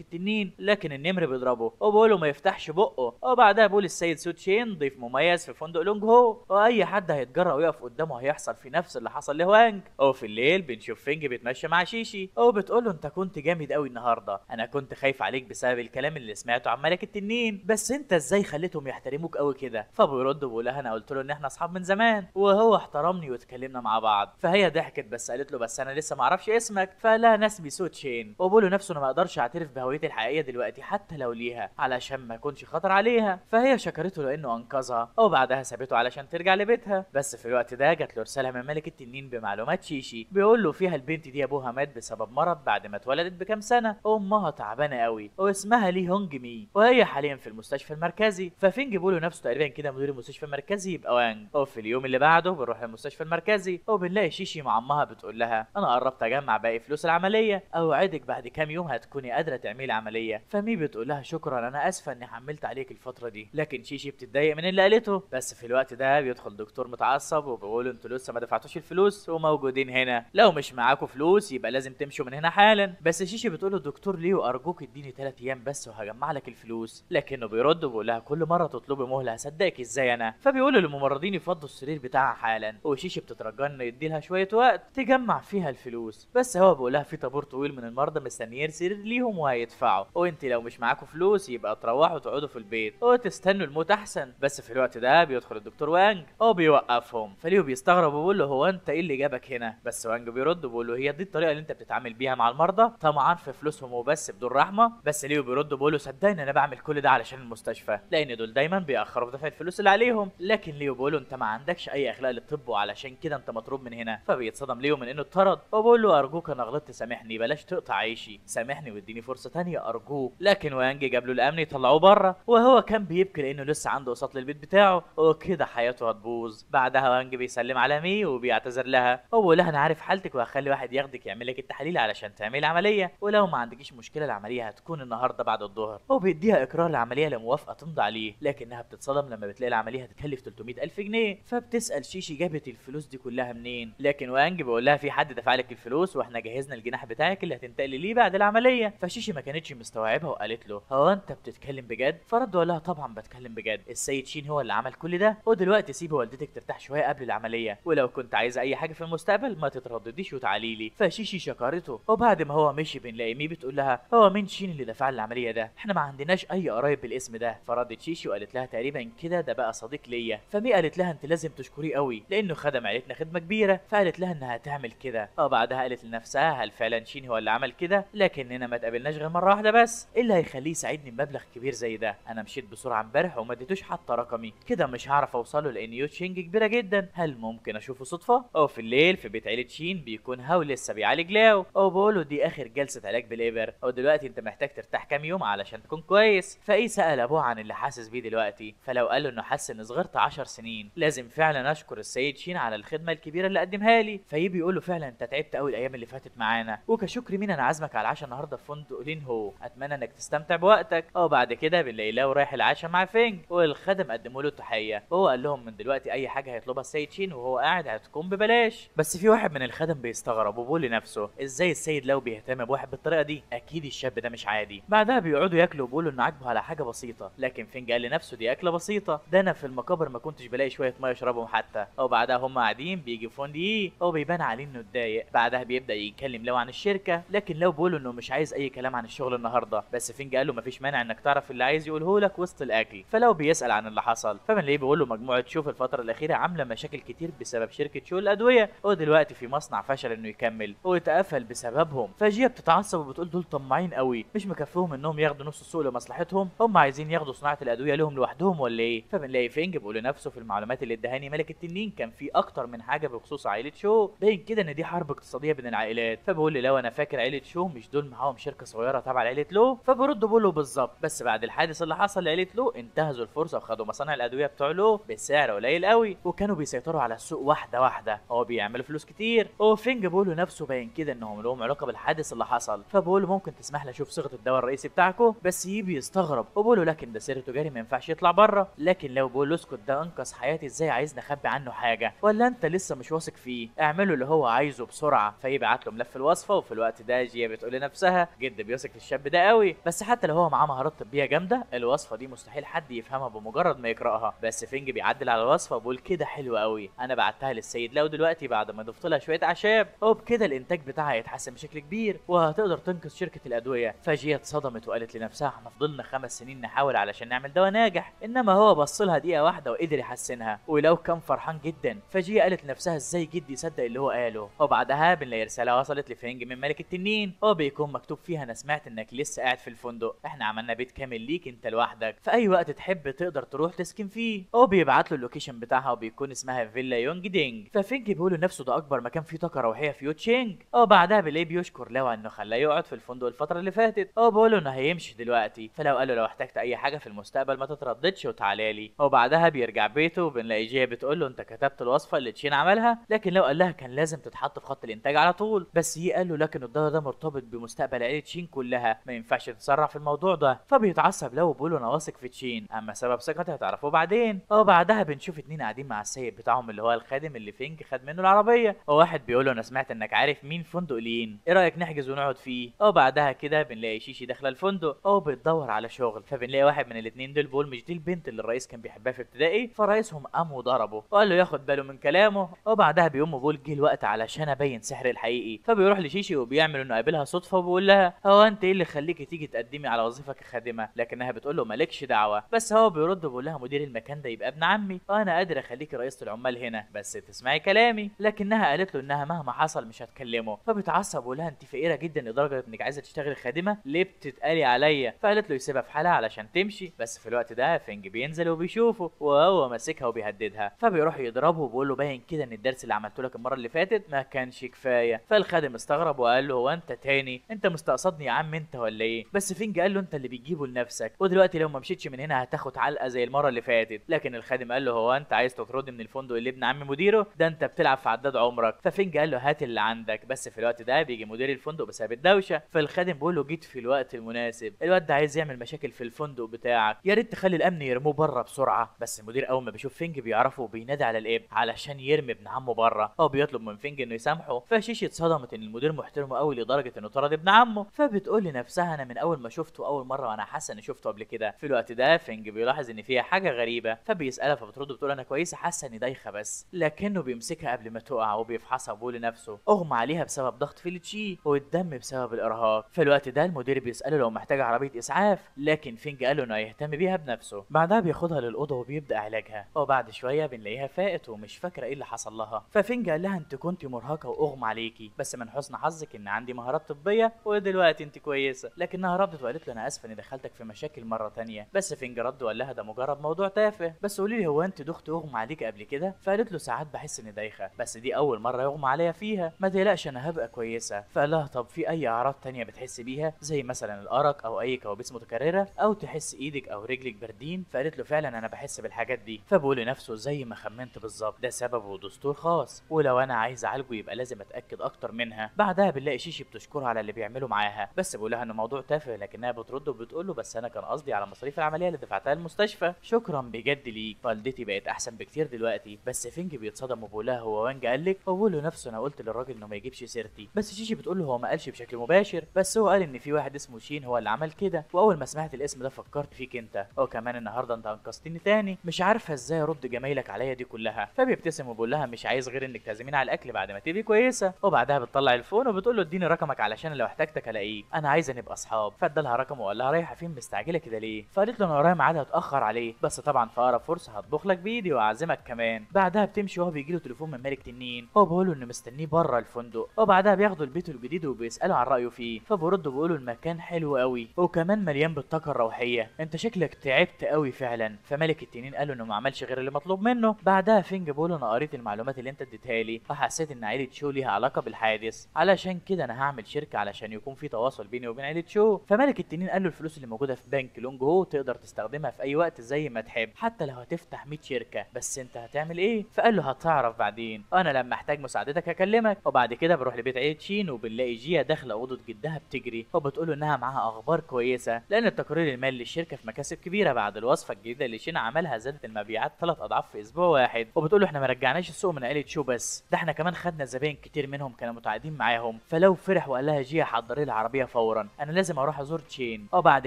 التنين، لكن النمر بيضربه وبيقول له ما يفتحش بقه. وبعدها بيقول السيد سو تشين ضيف مميز في فندق لونج هو، واي حد هيتجرأ ويقف قدامه هيحصل في نفس اللي حصل لهوانج. وفي الليل بنشوف فينج بيتمشى مع شيشي وبتقول له انت كنت جامد قوي النهارده، انا كنت خايف عليك بسبب الكلام اللي سمعته عن ملك التنين، بس انت ازاي خليتهم يحترموك قوي كده؟ فبيرد بيقول لها انا قلت له ان احنا اصحاب من زمان وهو احترمني واتكلمنا مع بعض. فهي ضحكت بس قالت له بس انا لسه ما اعرفش اسمك. فقال لها انا اسمي سو تشين، وبقول له نفسه انا ما اقدرش اعترف بهويتي الحقيقيه دلوقتي حتى لو ليها علشان ما يكونش خطر عليها. فهي شكرته لانه انقذها وبعدها سابته علشان ترجع لبيتها. بس في الوقت ده جات له رساله من ملك التنين بمعلومات شيشي، بيقول له فيها البنت دي ابوها مات بسبب مرض بعد ما اتولدت بكام سنه، امها تعبانه قوي واسمها لي هونج مي، وهي حاليا في المستشفى المركزي. ففينج بيقول له نفسه تقريبا كده مدير المستشفى المركزي يبقى وانج. وفي اليوم اللي بعده بنروح المستشفى المركزي وبنلاقي شيشي مع امها بتقول لها انا قربت اجمع باقي فلوس العمليه، اوعدك بعد كام يوم هتكوني قادره تعملي عمليه. فمي بتقول لها شكرا انا اسفه اني حملت عليك الفتره دي، لكن شيشي بتتضايق من اللي قالته. بس في الوقت ده بيدخل دكتور متعصب وبيقول انتوا لسه ما دفعتوش الفلوس وموجودين هنا، لو مش معاكم فلوس يبقى لازم تمشوا من هنا حالا. بس شيشي بتقول له دكتور ليو ارجوك اديني 3 ايام بس وهجمع لك الفلوس، لكنه بيرد وبيقول لها كل مره تطلبي مهله هصدقك ازاي انا؟ فبيقول للممرضين يفضوا السرير بتاعها حالا، وشيشي بتترجى انه يدي لها شويه وقت تجمع فيها الفلوس. بس هو بيقول لها في طابور طويل من المرضى مستنيين سرير ليهم وهيدفعوا، وانت لو مش معاكم فلوس يبقى تروحوا تقعدوا في البيت وتستنوا الموت احسن. بس في الوقت ده بيدخل الدكتور وانج وبيوقفهم، فليو بيستغرب وبيقول له هو انت ايه اللي جابك هنا؟ بس وانج بيرد وبيقول له هي دي الطريقه اللي انت بتتعامل بيها مع المرضى طمعان في فلوسهم وبس بدون رحمه؟ بس ليو بيرد وبيقول له صدقني انا بعمل كل ده علشان المستشفى، لان دول دايما بيأخروا في دفع الفلوس اللي عليهم. لكن ليو بيقول له انت ما عندكش اي اخلاق للطب وعلشان كده انت مطرود من هنا. فبيتصدم ليو من انه اتطرد وبيقول له ارجوك انا غلطت سامحني، بلاش تقطع عيشي، سامحني واديني فرصه تانية ارجوك. لكن وانج جاب له الامن يطلعوه بره، وهو كان بيبكي لانه لسه عنده قسط للبيت بتاعه وكده حياته هتبوظ. بعدها وانج بيسلم على مي وبيعتذر لها وبيقول لها انا عارف حالتك وهخلي واحد ياخدك يعمل لك التحاليل علشان تعملي عمليه، ولو ما عندكيش مشكله العمليه هتكون النهارده بعد الظهر. وبيديها اقرار العمليه لموافقه تمضي عليه، لكنها بتتصدم لما بتلاقي العمليه هتكلف 300,000 جنيه. فبتسال شيشي جابت الفلوس دي كلها منين؟ لكن وانج بيقول لها في حد دفع لك الفلوس واحنا جهزنا الجناح بتاعك اللي هتنتقلي ليه بعد العمليه. فشيشي ما كانتش مستوعبها وقالت له هو انت بتتكلم بجد؟ فرد وقال لها طبعا بتكلم بجد، السيد شين هو اللي عمل كل ده، ودلوقتي سيبي والدتك ترتاح شويه قبل العمليه، ولو كنت عايزه اي حاجه في المستقبل ما تتردديش وتعالي لي. فشيشي شكرته. وبعد ما هو مشي بنلاقي مي بتقول لها هو مين شين اللي دفع العمليه ده؟ احنا ما عندناش اي قرايب بالاسم ده. فردت شيشي وقالت لها تقريبا كده ده بقى صديق ليا. فمي قالت لها انت لازم تشكريه قوي لانه خدم عيلتنا خدمه كبيره. فقالت لها انها تعمل كده، وبعدها قالت لنفسها هل فعلا شين هو اللي عمل كده؟ لكننا ما تقابلناش غير مره واحده بس، ايه اللي هيخليه يساعدني بمبلغ كبير زي ده؟ انا مشيت بسرعه امبارح وما اديتوش حتى رقمي، كده مش هعرف اوصله لان يو تشينج كبيره جدا، هل ممكن اشوفه صدفه؟ او في الليل في بيت عيله شين بيكون هاو لسه بيعالج لاو، او بقوله دي اخر جلسه علاج بالابر، او دلوقتي انت محتاج ترتاح كام يوم علشان تكون كويس. فايه سال ابوه عن اللي حاسس بيه دلوقتي، فلو قال له انه حس ان صغرت 10 سنين لازم فعلا اشكر السيد شين على الخدمه الكبيره اللي قدمها لي. فايه بيقول له فعلا انت تعبت قوي الايام اللي فاتت معانا، وكشكر مين انا عازمك على العشاء النهارده في فندق لين هو، اتمنى انك تستمتع بوقتك. او بعد كده بنلاقي لاو رايح العشاء مع فينج والخدم قدموا له التحيه، وهو قال لهم من دلوقتي اي حاجه هيطلبها السيد شين وهو قاعد هتكون ببلاش. بس في واحد من الخدم بيستغرب وبيقول لنفسه ازاي السيد لاو بيهتم بواحد بالطريقه دي، اكيد الشاب ده مش عادي. بعدها بيقعدوا ياكلوا وبيقولوا انه عاجبه على حاجه بسيطه، لكن فينج قال لنفسه دي اكله بسيطه، ده انا في المقابر ما كنتش بلاقي شويه ميه اشربهم حتى. وبعدها هم قاعدين بيجي فوندي وبيبان عليه انه اتضايق. بعدها بيبدا يتكلم لاو عن الشركه، لكن لاو بيقول انه مش عايز اي كلام عن الشغل النهارده. بس فينج قال له مفيش مانع انك تعرف اللي عايز يقوله لك وسط الاكل. فلو بيسال عن اللي حصل فبنلاقيه بيقول له مجموعه شوف الفتره الاخيره عامله مشاكل كتير بسبب شركه شو الادويه، ودلوقتي في مصنع فشل انه يكمل واتقفل بسببهم. فجيه بتتعصب وبتقول دول طماعين قوي، مش مكفيهم انهم ياخدوا نص السوق لمصلحتهم، هم عايزين ياخدوا صناعه الادويه لهم لوحدهم ولا ايه؟ فبنلاقي فينج بيقول لنفسه في المعلومات اللي ادهاني ملك التنين كان في اكتر من حاجه بخصوص عائله شو، باين كده ان دي حرب اقتصاديه بين العائلات. فبقول لي لو انا فاكر عائله شو مش دول معاهم شركه صغيره تبع عائله لو؟ فبرد بقول له بالظبط، بس بعد الحادث اللي حصل لعائله لو انتهزوا الفرصه وخدوا مصانع الادويه بتوع لو بسعر قليل قوي، وكانوا بيسيطروا على السوق واحده واحده، هو بيعملوا فلوس كتير. وفينج بيقول له نفسه باين كده انهم لهم علاقه بالحادث اللي حصل. فبقول له ممكن تسمح لي اشوف صيغه الدواء الرئيسي بتاعكم؟ بس يبي يستغرب وبقول له لكن ده سر تجاري ما ينفعش يطلع بره. لكن لو بقول له اسكت ده انقذ حياتي ازاي عايز نخبي عنه حاجه؟ ولا انت لسه مش واثق فيه؟ اعمله اللي هو عايزه بسرعه فيبعت له ملف الوصفه. وفي الوقت ده جيا بتقول لنفسها جد بيثق في الشاب ده قوي، بس حتى لو هو معاه مهارات طبيه جامده الوصفه دي مستحيل حد يفهمها بمجرد ما يقراها. بس فينج بيعدل على الوصفه وبيقول كده حلو قوي، انا بعتها للسيد لو دلوقتي بعد ما ضفت لها شويه اعشاب، وبكده الانتاج بتاعها هيتحسن بشكل كبير وهتقدر تنقذ شركه الادويه. فجيا اتصدمت وقالت لنفسها احنا فضلنا 5 سنين نحاول علشان نعمل دواء ناجح، انما هو بص لها دقيقه واحده وقدر يحسنها، ولو كان فرحان جدا. فجيا قالت لنفسها ازاي جدي يصدق اللي هو قاله. وبعدها بنلاقي رساله وصلت لفينج من ملك التنين وبيكون مكتوب فيها انا سمعت انك لسه قاعد في الفندق، احنا عملنا بيت كامل ليك انت لوحدك، في اي وقت تحب تقدر تروح تسكن فيه. وبيبعت له اللوكيشن بتاعها وبيكون اسمها فيلا يونج دينج. ففينج بيقول لنفسه ده اكبر مكان فيه طاقه روحيه في يوتشينج. وبعدها بيلاقيه بيشكر لو انه خلاه يقعد في الفندق الفتره اللي فاتت. بيقول له انه هيمشي دلوقتي، فلو قال له لو احتجت اي حاجه في المستقبل ما تترددش وتعالى لي. وبعدها بيرجع بيته وبنلاقي جيه بتقول له انت كتبت الوصفه اللي تشين عملها، لكن لو قال لها كان لازم تتحط في خط الانتاج على طول. بس هي قال له لكن الدواء ده مرتبط بمستقبل عيله تشين كلها، ما ينفعش تتسرع في الموضوع ده. فبيتعصب لو وبيقول له انا واثق في تشين، اما سبب ثقتي هتعرفوه بعدين. وبعدها بنشوف اتنين قاعدين مع السيد بتاعهم اللي هو الخادم اللي فينج خد منه العربيه، وواحد بيقول له انا سمعت انك عارف مين فندق لين، ايه رايك نحجز ونقعد فيه. وبعدها كده بنلاقي شيشي داخله الفندق بتدور على شغل، فبنلاقي واحد من الاتنين دول بيقول مش دي البنت اللي الرئيس كان بيحبها في ابتدائي. فرئيسهم قام وضربه وقال له ياخد باله من كلامه. وبعدها بيقوم بيقول جه الوقت علشان ابين سحري الحقيقي. فبيروح لشيشي وبيعمل انه قابلها صدفه وبيقول لها هو انت ايه اللي خليكي تيجي تقدمي على وظيفه كخادمه، لكنها بتقول له مالكش دعوه. بس هو بيرد وبيقول لها مدير المكان ده يبقى ابن عمي وانا قادر اخليكي رئيسه العمال هنا بس تسمعي كلامي. لكنها قالت له انها مهما حصل مش هتكلمه. فبيتعصب ويقول لها انت فقيره جدا لدرجه انك عايزه تشتغلي خادمه، ليه بتتقالي عليا. فقالت له يسيبها في حالها علشان تمشي. بس في الوقت ده فينج بينزل وبيشوفه وهو ماسكها وبيهددها، فبيروح يضربه وبيقول له باين كده ان الدرس اللي عملته لك المره اللي فاتت ما كانش كفايه. فالخادم استغرب وقال له هو انت تاني، انت مستقصدني يا عم انت ولا ايه. بس فينج قال له انت اللي بتجيبه لنفسك، ودلوقتي لو ما مشيتش من هنا هتاخد علقه زي المره اللي فاتت. لكن الخادم قال له هو انت عايز تطردني من الفندق اللي ابن عمي مديره ده، انت بتلعب في عداد عمرك. ففينج قال له هات اللي عندك. بس في الوقت ده بيجي مدير الفندق بسبب الدوشه. فالخادم بيقول له جيت في الوقت المناسب، الواد ده عايز يعمل مشاكل في الفندق بتاعك، يا ريت تخلي الامن يرموه بره بسرعه. بس المدير اول ما بيشوف فينج بيعرفه وبينادي على الاب علشان يرمي ابن عمه بره. هو بيطلب من فينج انه يسامحه. فشيشي اتصدمت ان المدير محترمه قوي لدرجه انه طرد ابن عمه. فبتقول لنفسها انا من اول ما شفته اول مره وانا حاسه اني شفته قبل كده. في الوقت ده فينج بيلاحظ ان فيها حاجه غريبه، فبيسالها فبترد بتقول انا كويسه حاسه اني دايخه بس. لكنه بيمسكها قبل ما تقع وبيفحصها وبيقول لنفسه اغمى عليها بسبب ضغط في التشي والدم بسبب الارهاق. في الوقت ده المدير بيساله لو محتاجه عربيه اسعاف، لكن فينج قال له انه هيهتم بيها بنفسه. بعدها بياخدها للاوضه وبيبدا علاجها. وبعد شويه بنلاقيها فاقت ومش فاكره ايه اللي حصل لها. ففينج قال لها انت كنت مرهقه واغمى عليكي، بس من حسن حظك ان عندي مهارات طبيه ودلوقتي انت كويسه. لكنها ردت وقالت له انا اسفه اني دخلتك في مشاكل مره تانية. بس فينج رد وقال لها ده مجرد موضوع تافه، بس قولي لي هو انت دخت اغمى عليك قبل كده؟ فقالت له ساعات بحس اني دايخه بس دي اول مره يغمى عليا فيها، ما تقلقش انا هبقى كويسه. فقال لها طب في اي اعراض تانية بتحس بيها زي مثلا الارق او اي كوابيس متكرره او تحس ايدك او رجلك باردين؟ فقالت له فعلا انا بحس بالحاجات دي. فبقول لنفسه زي ما خمنت بالظبط ده سببه دستور خاص، ولو انا عايز اعالجه يبقى لازم اتاكد اكتر منها. بعدها بنلاقي شيشي بتشكرها على اللي بيعمله معاها، بس بقول لها انه موضوع تافه، لكنها بترد وبتقول له بس انا كان قصدي على مصاريف العمليه اللي دفعتها المستشفى. شكرا بجد ليك، والدتي بقت احسن بكتير دلوقتي. بس فينج بيتصدم وبيقول لها هو وانج قال لك؟ وبقول له نفسه انا قلت للراجل انه ما يجيبش سيرتي. بس شيشي بتقول له هو ما قالش بشكل مباشر، بس هو قال ان في واحد اسمه شين هو اللي عمل كده، واول ما سمعت الاسم ده فكرت فيك انت، وكمان النهارده انت انقذتني تاني، مش عارفه ازاي ارد جمايلك عليا دي كلها. فبيبتسم وبيقول لها مش عايز غير انك تعزميني على الاكل بعد ما تبقي كويسه. وبعدها بتطلع الفون وبتقول له اديني رقمك علشان لو احتجتك الاقيك، انا عايزه نبقى اصحاب. فادالها رقمه وقال لها رايحه فين مستعجله كده ليه؟ فقالت له انا ورايا ميعاد هتاخر عليه، بس طبعا في اقرب فرصه هطبخ لك بايدي واعزمك كمان. بعدها بتمشي وهو بيجي له تليفون من ملك تنين، هو بيقول له انه مستنيه بره الفندق. وبعدها بياخدوا البيت الجديد وبيسالوا عن رايه فيه، فبيردوا بيقولوا المكان حلو قوي وكمان مليان بالطاقه الروحيه، انت شكلك تعبت قوي فعلا. فملك التنين قال له انه ما عملش غير اللي مطلوب منه. بعدها فينج بيقول له انا قريت المعلومات اللي انت اديتها لي وحسيت ان عيله شو ليها علاقه بالحادث، علشان كده انا هعمل شركه علشان يكون في تواصل بيني وبين عيله شو. فملك التنين قال له الفلوس اللي موجوده في بنك لونج هو تقدر تستخدمها في اي وقت زي ما تحب، حتى لو هتفتح 100 شركه، بس انت هتعمل ايه؟ فقال له هتعرف بعدين، انا لما احتاج مساعدتك هكلمك. وبعد كده بروح لبيت عيله شين وبنلاقي جيا داخله اوضه جدها بتجري، وبتقول له انها معاها اخبار كويسه لان التقرير المالي للشركه في مكاسب كبيره بعد الوصفه الجديده اللي شين عملها، زادت المبيعات 3 اضعاف في اسبوع واحد. وبتقول له احنا ما رجعناش السوق من عيله شو بس، ده احنا كمان خدنا الزباين كتير منهم كانوا متعاقدين معاهم، فلو فرح وقال لها جيا حضري لي العربيه فورا، انا لازم اروح ازور تشين. بعد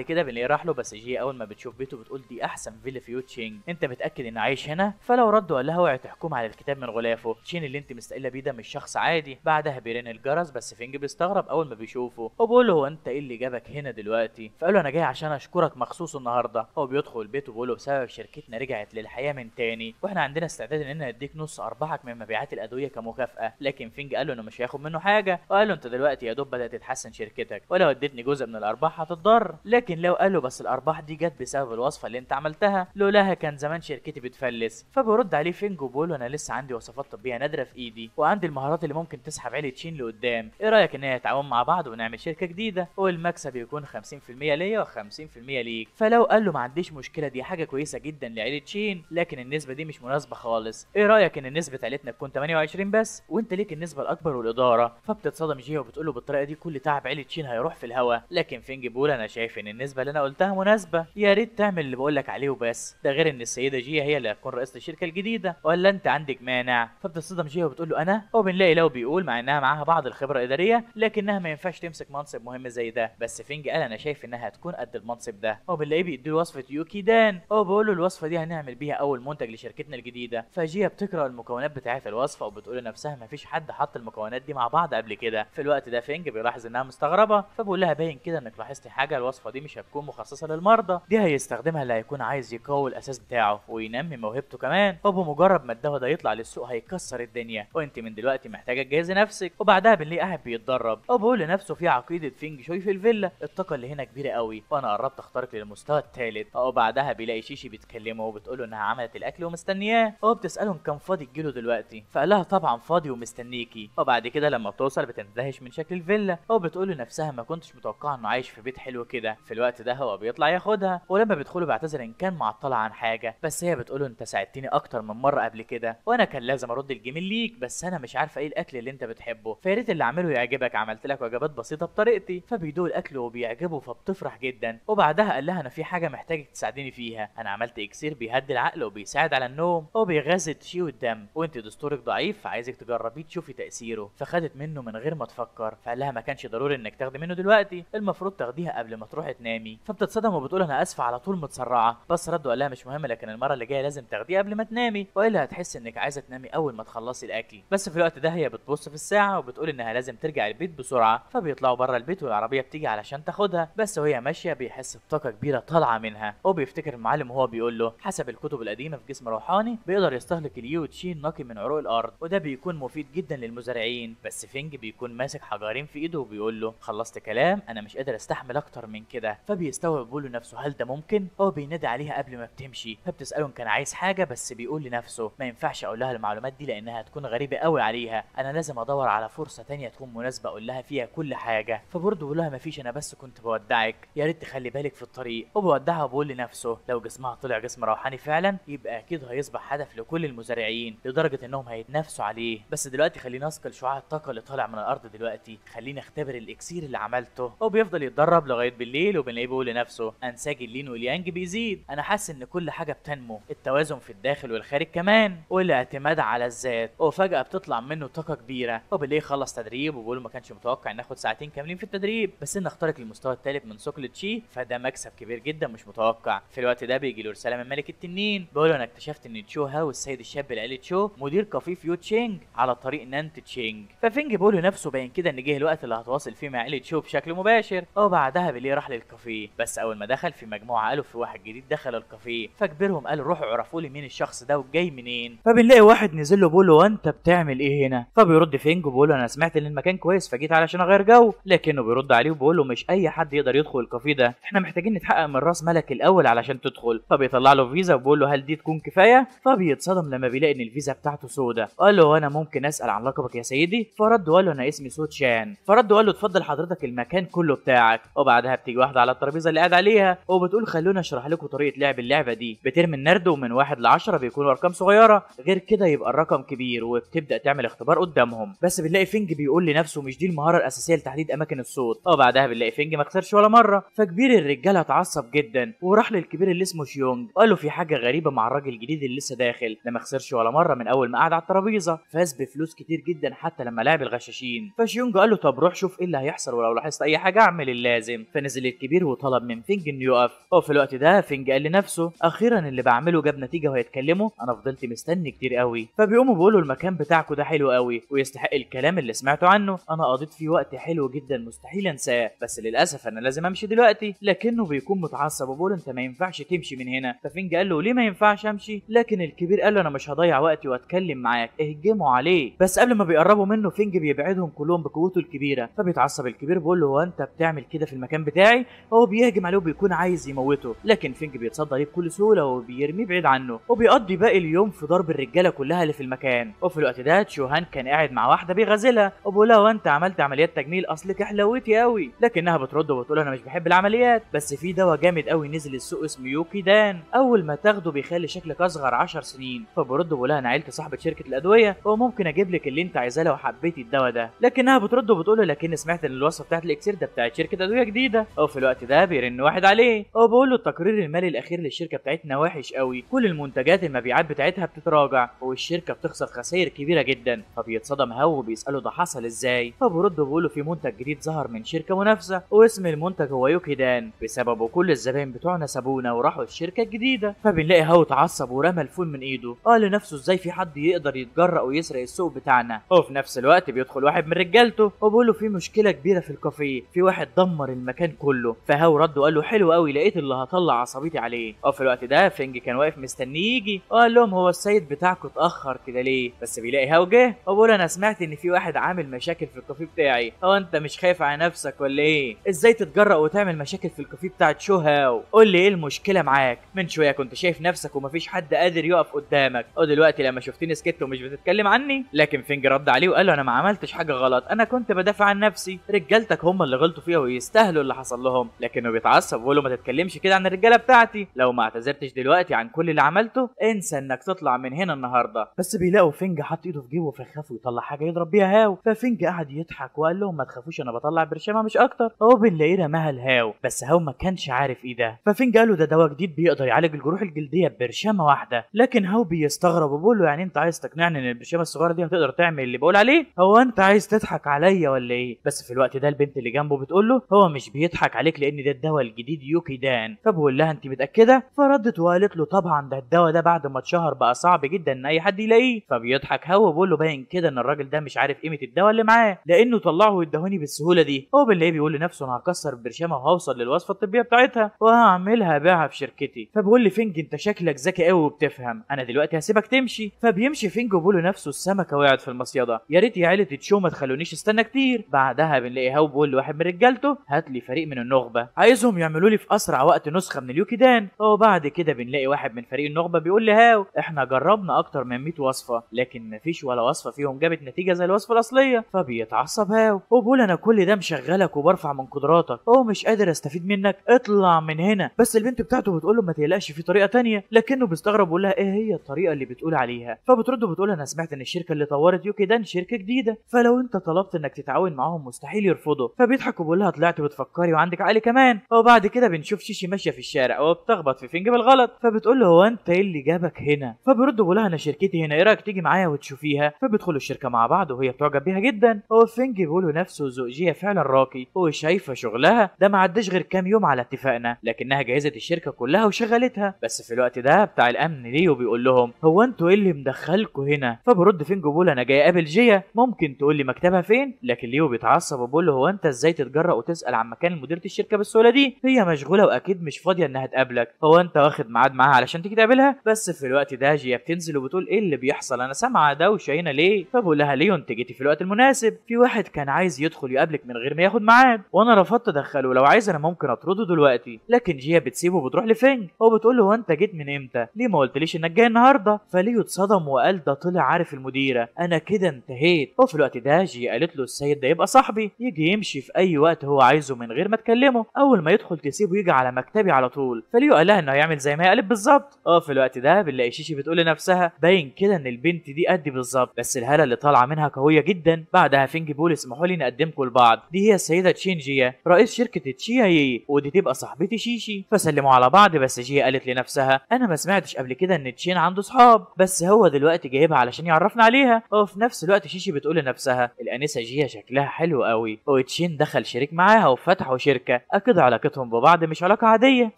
كده بنلاقيه راح له، بس جيا اول ما بتشوف بيته بتقول دي احسن فيلا في تشين، انت متاكد انه عايش هنا؟ فلو رد وقال لها اوعي تحكم على الكتاب من غلافه، تشين اللي انت مستقله بيه ده مش شخص عادي. بعدها بيرن الجرس، بس فينج بيستغرب اول ما بيشوفه وبيقول له هو انت ايه اللي جابك هنا دلوقتي؟ فقال له انا جاي عشان اشكرك مخصوص النهارده. هو بيدخل البيت وبيقول له بسبب شركتنا رجعت للحياه من تاني، واحنا عندنا استعداد اننا نديك نص ارباحك من مبيعات الادويه كمكافاه. لكن فينج قال له انه مش هياخد منه حاجه، وقال له انت دلوقتي يا دوب بدات تتحسن شركتك، ولو اديتني جزء من الارباح هتتضر. لكن لو قال له بس الارباح دي جت بسبب الوصفه اللي انت عملتها، لولاها كان زمان شركتي بتفلس. فبيرد عليه فينج وبيقول له انا لسه عندي وصفات طبيه نادره في ايدي، وعندي المهارات اللي ممكن تسحب عيله تشين لقدام. ايه رايك ان نتعاون مع بعض ونعمل شركه جديده، والمكسب يكون 50% ليا و50% ليك؟ فلو قال له ما عنديش مشكله، دي حاجه كويسه جدا لعيله تشين، لكن النسبه دي مش مناسبه خالص. ايه رايك ان نسبه عيلتنا تكون 28 بس، وانت ليك النسبه الاكبر والاداره؟ فبتتصدم جيا وبتقول له بالطريقه دي كل تعب عيله تشين هيروح في الهوا. لكن فينج بيقول انا شايف ان النسبه اللي انا قلتها مناسبه، يا ريت تعمل اللي بقول لك عليه وبس. ده غير ان السيده جيا هي اللي هتكون رئيسه الشركه الجديده، ولا انت عندك مانع؟ فبتصدم جيا وبتقول له انا. وبنلاقي لو بيقول مع انها معاها بعض الخبره الاداريه، لكنها ما ينفعش تمسك منصب مهم زي ده. بس فينج قال انا شايف انها هتكون قد المنصب ده. وبنلاقيه بيديله وصفه يوكي دان، وبيقول له الوصفه دي هنعمل بيها اول منتج لشركتنا الجديده. فجيا بتقرا المكونات بتاعه الوصفه وبتقول لنفسها ما فيش حد حط المكونات دي مع بعض قبل كده. في الوقت ده فينج بيلاحظ انها مستغربه، فبقول لها باين كده انك لاحظتي حاجه، الوصفه دي مش هتكون مخصصه للمرضى، دي هيستخدمها اللي هيكون عايز يقوي الاساس بتاعه وينمي موهبته كمان، وبمجرد ما الدواء ده يطلع للسوق هيكسر الدنيا، وانت من دلوقتي محتاجه تجهزي نفسك. وبعدها بنلاقيه قاعد بيتدرب، وبيقول لنفسه في عقيده فينج شوي في الفيلا، الطاقه اللي هنا كبيره قوي وانا قربت اخترق للمستوى الثالث. وبعدها بيلاقي شيشي بتكلمه وبتقول له انها عملت الاكل ومستنياه، وبتساله ان كان فاضي تجيله دلوقتي، فقال لها طبعا فاضي ومستنيكي. وبعد كده لما بتوصل بتندهش من شكل الفيلا، وبتقول لنفسها ما كنتش متوقعه انه عايش في بيت حلو كده. في الوقت ده هو بيطلع ياخدها، ولما بيدخلوا بيعتذر ان كان معطله عن حاجه، بس هي بتقول له انت ساعدتني اكتر من مره قبل كده، وانا كان لازم ارد الجميل ليك، بس انا مش عارفه ايه الاكل اللي انت بتحبه، فيا ريت اللي اعمله يعجبك، عملت لك وجبات بسيطه بطريقتي. فبيدوق الاكل وبيعجبه فبتفرح جدا. وبعدها قال لها انا في حاجه محتاجك تساعديني فيها، انا عملت اكسير بيهدي العقل وبيساعد على النوم وبيغذي التشي والدم، وانت دستورك ضعيف فعايزك تجربيه تشوفي تاثيره. فخدت منه من غير ما تفكر، فقال لها ما كانش ضروري انك تاخدي منه دلوقتي، المفروض تاخديها قبل ما تروحي تنامي. فبتتصدم وبتقول انا اسفه على طول متسرعه، بس رد وقال لها مش مهم، لكن المره اللي جايه لازم تاخديه قبل ما تنامي، والا هتحس انك عايزه تنامي اول ما تخلصي الاكل. بس في الوقت ده هي بتبص في الساعه وبتقول انها لازم ترجع البيت بسرعه. فبيطلعوا بره البيت والعربيه بتيجي علشان تاخدها، بس وهي ماشيه بيحس بطاقه كبيره طالعه منها، وبيفتكر المعلم وهو بيقول له حسب الكتب القديمه في جسم روحاني بيقدر يستهلك اليو تشين نقي من عروق الارض، وده بيكون مفيد جدا للمزارعين. بس فينج بيكون ماسك حجرين في ايده وبيقول له خلصت كلام، انا مش قادر استحمل اكتر من كده. فبيستوعب بيقول لنفسه هل ده ممكن؟ هو بينادي عليها قبل ما بتمشي، فبتساله ان كان عايز حاجه، بس بيقول لنفسه ما ينفعش اقول لها المعلومات دي لانها هتكون غريبه قوي عليها، انا لازم ادور على فرصه تانية تكون مناسبه اقول لها فيها كل حاجه. فبرضه بيقول لها مفيش، انا بس كنت بودعك، يا ريت تخلي بالك في الطريق. وبودعها وبقول لنفسه لو جسمها طلع جسم روحاني فعلا يبقى اكيد هيصبح هدف لكل المزارعين لدرجه انهم هيتنافسوا عليه. بس دلوقتي خلينا نثقل شعاع الطاقه اللي طالع من الارض دلوقتي، خلينا اختبر الاكسير اللي عملته. وبيفضل يتدرب لغايه بالليل، وبنلاقيه بيقول لنفسه انساج اللين واليانج بيزيد، انا حاسس ان كل حاجه بتنمو، التوازن في الداخل والخارج كمان، والاعتماد على الذات. وفجاه بتطلع منه طاقه كبيره. وبالليل خلص تدريب وبيقول ما كانش متوقع ناخد ساعتين كاملين في التدريب، بس ان اخترق المستوى الثالث من ثقل تشي فده مكسب كبير جدا مش متوقع. في الوقت ده بيجي له رساله من ملك التنين بيقول له انا اكتشفت ان تشو هاو السيد الشاب لعيله تشو مدير كافيه فيو تشينج على طريق نانت تشينج. ففينج بيقول لنفسه باين كده ان جه الوقت اللي هتواصل فيه مع عيله تشو بشكل مباشر. وبعدها بالليل راح للكافيه، بس اول ما دخل في مجموعه قالوا في واحد جديد دخل الكافيه، فكبرهم قالوا روحوا اعرفوا لي مين الشخص ده وجاي منين. فبنلاقي واحد نزل له بيقول له وانت بتعمل ايه هنا؟ فبيرد فينج وبيقول له انا سمعت ان المكان كويس فجيت علشان اغير جو، لكنه بيرد عليه وبيقول له مش اي حد يقدر يدخل الكافيه ده، احنا محتاجين نتحقق من راس ملك الاول علشان تدخل. فبيطلع له فيزا وبيقول له هل دي تكون كفايه؟ فبيتصدم لما بيلاقي ان الفيزا بتاعته سودا. قال له انا ممكن اسال عن لقبك يا سيدي؟ فرد وقال له انا اسمي سوت شان. فرد وقال له اتفضل حضرتك المكان كله بتاعك. وبعدها بتيجي واحده على الترابيزه اللي قاعد عليها وبتقول خلونا اشرح لكم طريقه لعب اللعبه دي، بترمي النرد ومن 1 ل 10 بيكونوا ارقام صغيره، غير كده يبقى الرقم كبير، وبتبدا تعمل اختبار قدامهم. بس بنلاقي فينج بيقول لنفسه مش دي المهاره الاساسيه لتحديد اماكن الصوت. وبعدها بنلاقي فينج ما خسرش ولا مره، فكبير الرجاله اتعصب جدا وراح للكبير اللي اسمه شيونج وقال له في حاجه غريبه مع الراجل الجديد اللي لسه داخل، ده ما خسرش ولا مره من اول ما قعد على الترابيزه، فاز بفلوس فلوس كتير جدا حتى لما لعب الغشاشين. فشيونج قال له طب روح شوف ايه اللي هيحصل، ولو لاحظت اي حاجه اعمل اللازم. فنزل الكبير وطلب من فينج انه يقف. وفي الوقت ده فينج قال لنفسه اخيرا اللي بعمله جاب نتيجه وهيتكلموا، انا فضلت مستني كتير قوي. فبيقوموا بيقولوا المكان بتاعكم ده حلو قوي ويستحق الكلام اللي سمعته عنه، انا قضيت فيه وقت حلو جدا مستحيل انساه، بس للاسف انا لازم امشي دلوقتي. لكنه بيكون متعصب وبيقول انت ما ينفعش تمشي من هنا. ففينج قال له ليه ما ينفعش امشي؟ لكن الكبير قال له انا مش هضيع وقتي واتكلم معاك، اهجموا عليه. بس قبل ما بيقربوا منه فينج بيبعدهم كلهم بقوته الكبيره. فبيتعصب الكبير بيقول له هو انت بتعمل كده في المكان بتاعي؟ هو بيهجم عليه وبيكون عايز يموته، لكن فينج بيتصدى ليه بكل سهوله وبيرميه بعيد عنه، وبيقضي باقي اليوم في ضرب الرجاله كلها اللي في المكان. وفي الوقت ده تشوهان كان قاعد مع واحده بيغازلها وبيقول لها وانت عملت عمليات تجميل اصلك حلوتي قوي، لكنها بترد وبتقول انا مش بحب العمليات، بس في دواء جامد قوي نزل السوق اسمه يوكي دان، اول ما تاخده بيخلي شكلك اصغر 10 سنين. فبرد بيقول لها انا عيلتي صاحبه شركه الادويه وممكن اجيب لك اللي انت عايزاه لو حبيتي الدواء ده، لكنها بترد وبتقول له لكن سمعت ان الوصفه بتاعت الاكسير ده بتاعت شركه ادويه جديده. وفي الوقت ده بيرن واحد عليه وبيقول له التقرير المالي الاخير للشركه بتاعتنا وحش قوي، كل المنتجات المبيعات بتاعتها بتتراجع والشركه بتخسر خسائر كبيره جدا. فبيتصدم هو وبيساله ده حصل ازاي؟ فبرد بيقول له في منتج جديد ظهر من شركه منافسه واسم المنتج هو يوكي دان، بسببه كل الزبائن بتوعنا سابونا وراحوا الشركه الجديده. فبنلاقي هو اتعصب ورمى الفول من ايده، قال لنفسه ازاي في حد يقدر يتجرأ ويسرق السوق بتاعنا. وفي نفس الوقت بيدخل واحد من رجالته وبيقول له في مشكله كبيره في الكافيه، في واحد دمر المكان كله. فهو رد وقال له حلو قوي لقيت اللي هطلع عصبيتي عليه. وفي الوقت ده فينج كان واقف مستنيه يجي وقال لهم هو السيد بتاعكم اتاخر كده ليه؟ بس بيلاقي هاو جه وبيقول انا سمعت ان في واحد عامل مشاكل في الكافيه بتاعي، هو انت مش خايف على نفسك ولا ايه؟ ازاي تتجرأ وتعمل مشاكل في الكافيه بتاعت شو هاو؟ قول لي ايه المشكله معاك؟ من شويه كنت شايف نفسك ومفيش حد قادر يقف قدامك، ودلوقتي لما شفتني سكت ومش بتتكلم عني. لكن فينج رد عليه وقال له انا ما عملتش حاجه غلط، انا كنت بدافع عن نفسي، رجالتك هم اللي غلطوا فيها ويستاهلوا اللي حصل لهم. لكنه بيتعصب ويقول له ما تتكلمش كده عن الرجاله بتاعتي، لو ما اعتذرتش دلوقتي عن كل اللي عملته انسى انك تطلع من هنا النهارده. بس بيلاقوا فينج حاطط ايده في جيبه فخاف ويطلع حاجه يضرب بيها هاو. ففينج قعد يضحك وقال لهم ما تخافوش انا بطلع برشامه مش اكتر. هو بنلاقيه رماها الهاو، بس هاو ما كانش عارف ايه ده. ففينج قال له ده دواء جديد بيقدر يعالج الجروح الجلديه ببرشامه واحده. لكن هاو بيستغرب وبيقول له يعني انت عايز تقنعني ان البرشامه الصغيره دي هتقدر تعمل اللي بقول عليه؟ هو انت عايز تضحك عليا ولا ايه؟ بس في الوقت ده البنت اللي جنبه بتقول له هو مش بيضحك عليك لان ده الدواء الجديد يوكي دان. فبقول لها انت متاكده؟ فردت وقالت له طبعا ده الدواء ده بعد ما اتشهر بقى صعب جدا ان اي حد يلاقيه. فبيضحك هو وبيقول له باين كده ان الراجل ده مش عارف قيمه الدواء اللي معاه لانه طلعه واداهوني بالسهوله دي. هو بالليل بيقول لنفسه انا هكسر البرشامه وهوصل للوصفه الطبيه بتاعتها وهعملها ابيعها في شركتي. فبيقول لي فينج انت شكلك ذكي قوي وبتفهم، انا دلوقتي هسيبك تمشي. فبيمشي فينج وبيقول لنفسه السمكه وقعت في المصيده، يا ريت يا عيله تشو ما تخلونيش استنى كتير. بعدها بنلاقي هاو بيقول لواحد من رجالته هات لي فريق من النخبه عايزهم يعملوا لي في اسرع وقت نسخه من اليوكي دان. وبعد كده بنلاقي واحد من فريق النخبه بيقول لهاو احنا جربنا اكتر من 100 وصفه لكن مفيش ولا وصفه فيهم جابت نتيجه زي الوصفه الاصليه. فبيتعصب هاو وبيقول انا كل ده مشغلك وبرفع من قدراتك ومش قادر استفيد منك، اطلع من هنا. بس البنت بتاعته بتقول له ما تقلقش في طريقه تانية، لكنه بيستغرب ويقول لها ايه هي الطريقه اللي بتقول عليها؟ فبترد وبتقول انا سمعت ان الشركه اللي طورت يوكي دان شركه جديده، فلو انت طلبت انك تتعاون معاهم مستحيل يرفضوا. فبيضحك وبيقول لها طلعت بتفكري وعندك عقل كمان. وبعد كده بنشوف شيشي ماشيه في الشارع وبتخبط في فينج بالغلط. فبتقول له هو انت ايه اللي جابك هنا؟ فبيرد وبيقول لها انا شركتي هنا ايه رايك تيجي معايا وتشوفيها؟ فبيدخلوا الشركه مع بعض وهي بتعجب بيها جدا. هو فينج بيقول له نفسه زوجيه فعلا راقي وشايفه شغلها ده ما عداش غير كام يوم على اتفاقنا، لكنها جهزت الشركه كلها وشغلتها. بس في الوقت ده بتاع الامن ليو بيقول لهم هو انتوا ايه اللي مدخلكوا هنا؟ فبرد فينج بيقول انا جاي اقابل جيا، ممكن تقول لي مكتبها فين؟ لكن ليو بيتعصب وبيقول له هو انت ازاي تتجرأ وتسال عن مكان مديره الشركه بالسهوله دي؟ هي مشغوله واكيد مش فاضيه انها تقابلك، هو انت واخد ميعاد معاها علشان تيجي تقابلها؟ بس في الوقت ده جيا بتنزل وبتقول ايه اللي بيحصل انا سامعه دوشه هنا ليه؟ فبقول لها ليو انت جيتي في الوقت المناسب، في واحد كان عايز يدخل يقابلك من غير ما ياخد ميعاد وانا رفضت ادخله، لو عايز انا ممكن اطرده دلوقتي. لكن جيا بتسيبه وبتروح لفينج وبتقول له هو انت جيت من امتى؟ ليه ما قلتليش انك جاي النهارده؟ فليو اتصدم وقال ده طلع عارف المديره، انا كده انتهيت. وفي الوقت ده جيا قالت له السيد ده يبقى صاحبي يجي يمشي في اي وقت هو عايزه من غير ما تكلمه، اول ما يدخل تسيبه يجي على مكتبي على طول. فليو قال لها انه هيعمل زي ما هي قالت بالظبط. في الوقت ده بنلاقي شيشي بتقول لنفسها باين كده ان البنت دي قدي بالظبط، بس الهاله اللي طالعه منها قويه جدا. بعدها فينج بيقول اسمحوا لي نقدمكم لبعض، دي هي السيده تشين جيا رئيس شركه تشيا يي، ودي تبقى صاحبتي شيشي. فسلموا على بعض. بس جيا قالت لنفسها انا ما سمعتش قبل كده ان تشين عنده صحاب، بس هو دلوقتي جايبها علشان يعرفنا عليها. معاها. وفي نفس الوقت شيشي بتقول لنفسها الانسه جيا شكلها حلو قوي، وتشين دخل شريك معاها وفتحوا شركه، اكيد علاقتهم ببعض مش علاقه عاديه.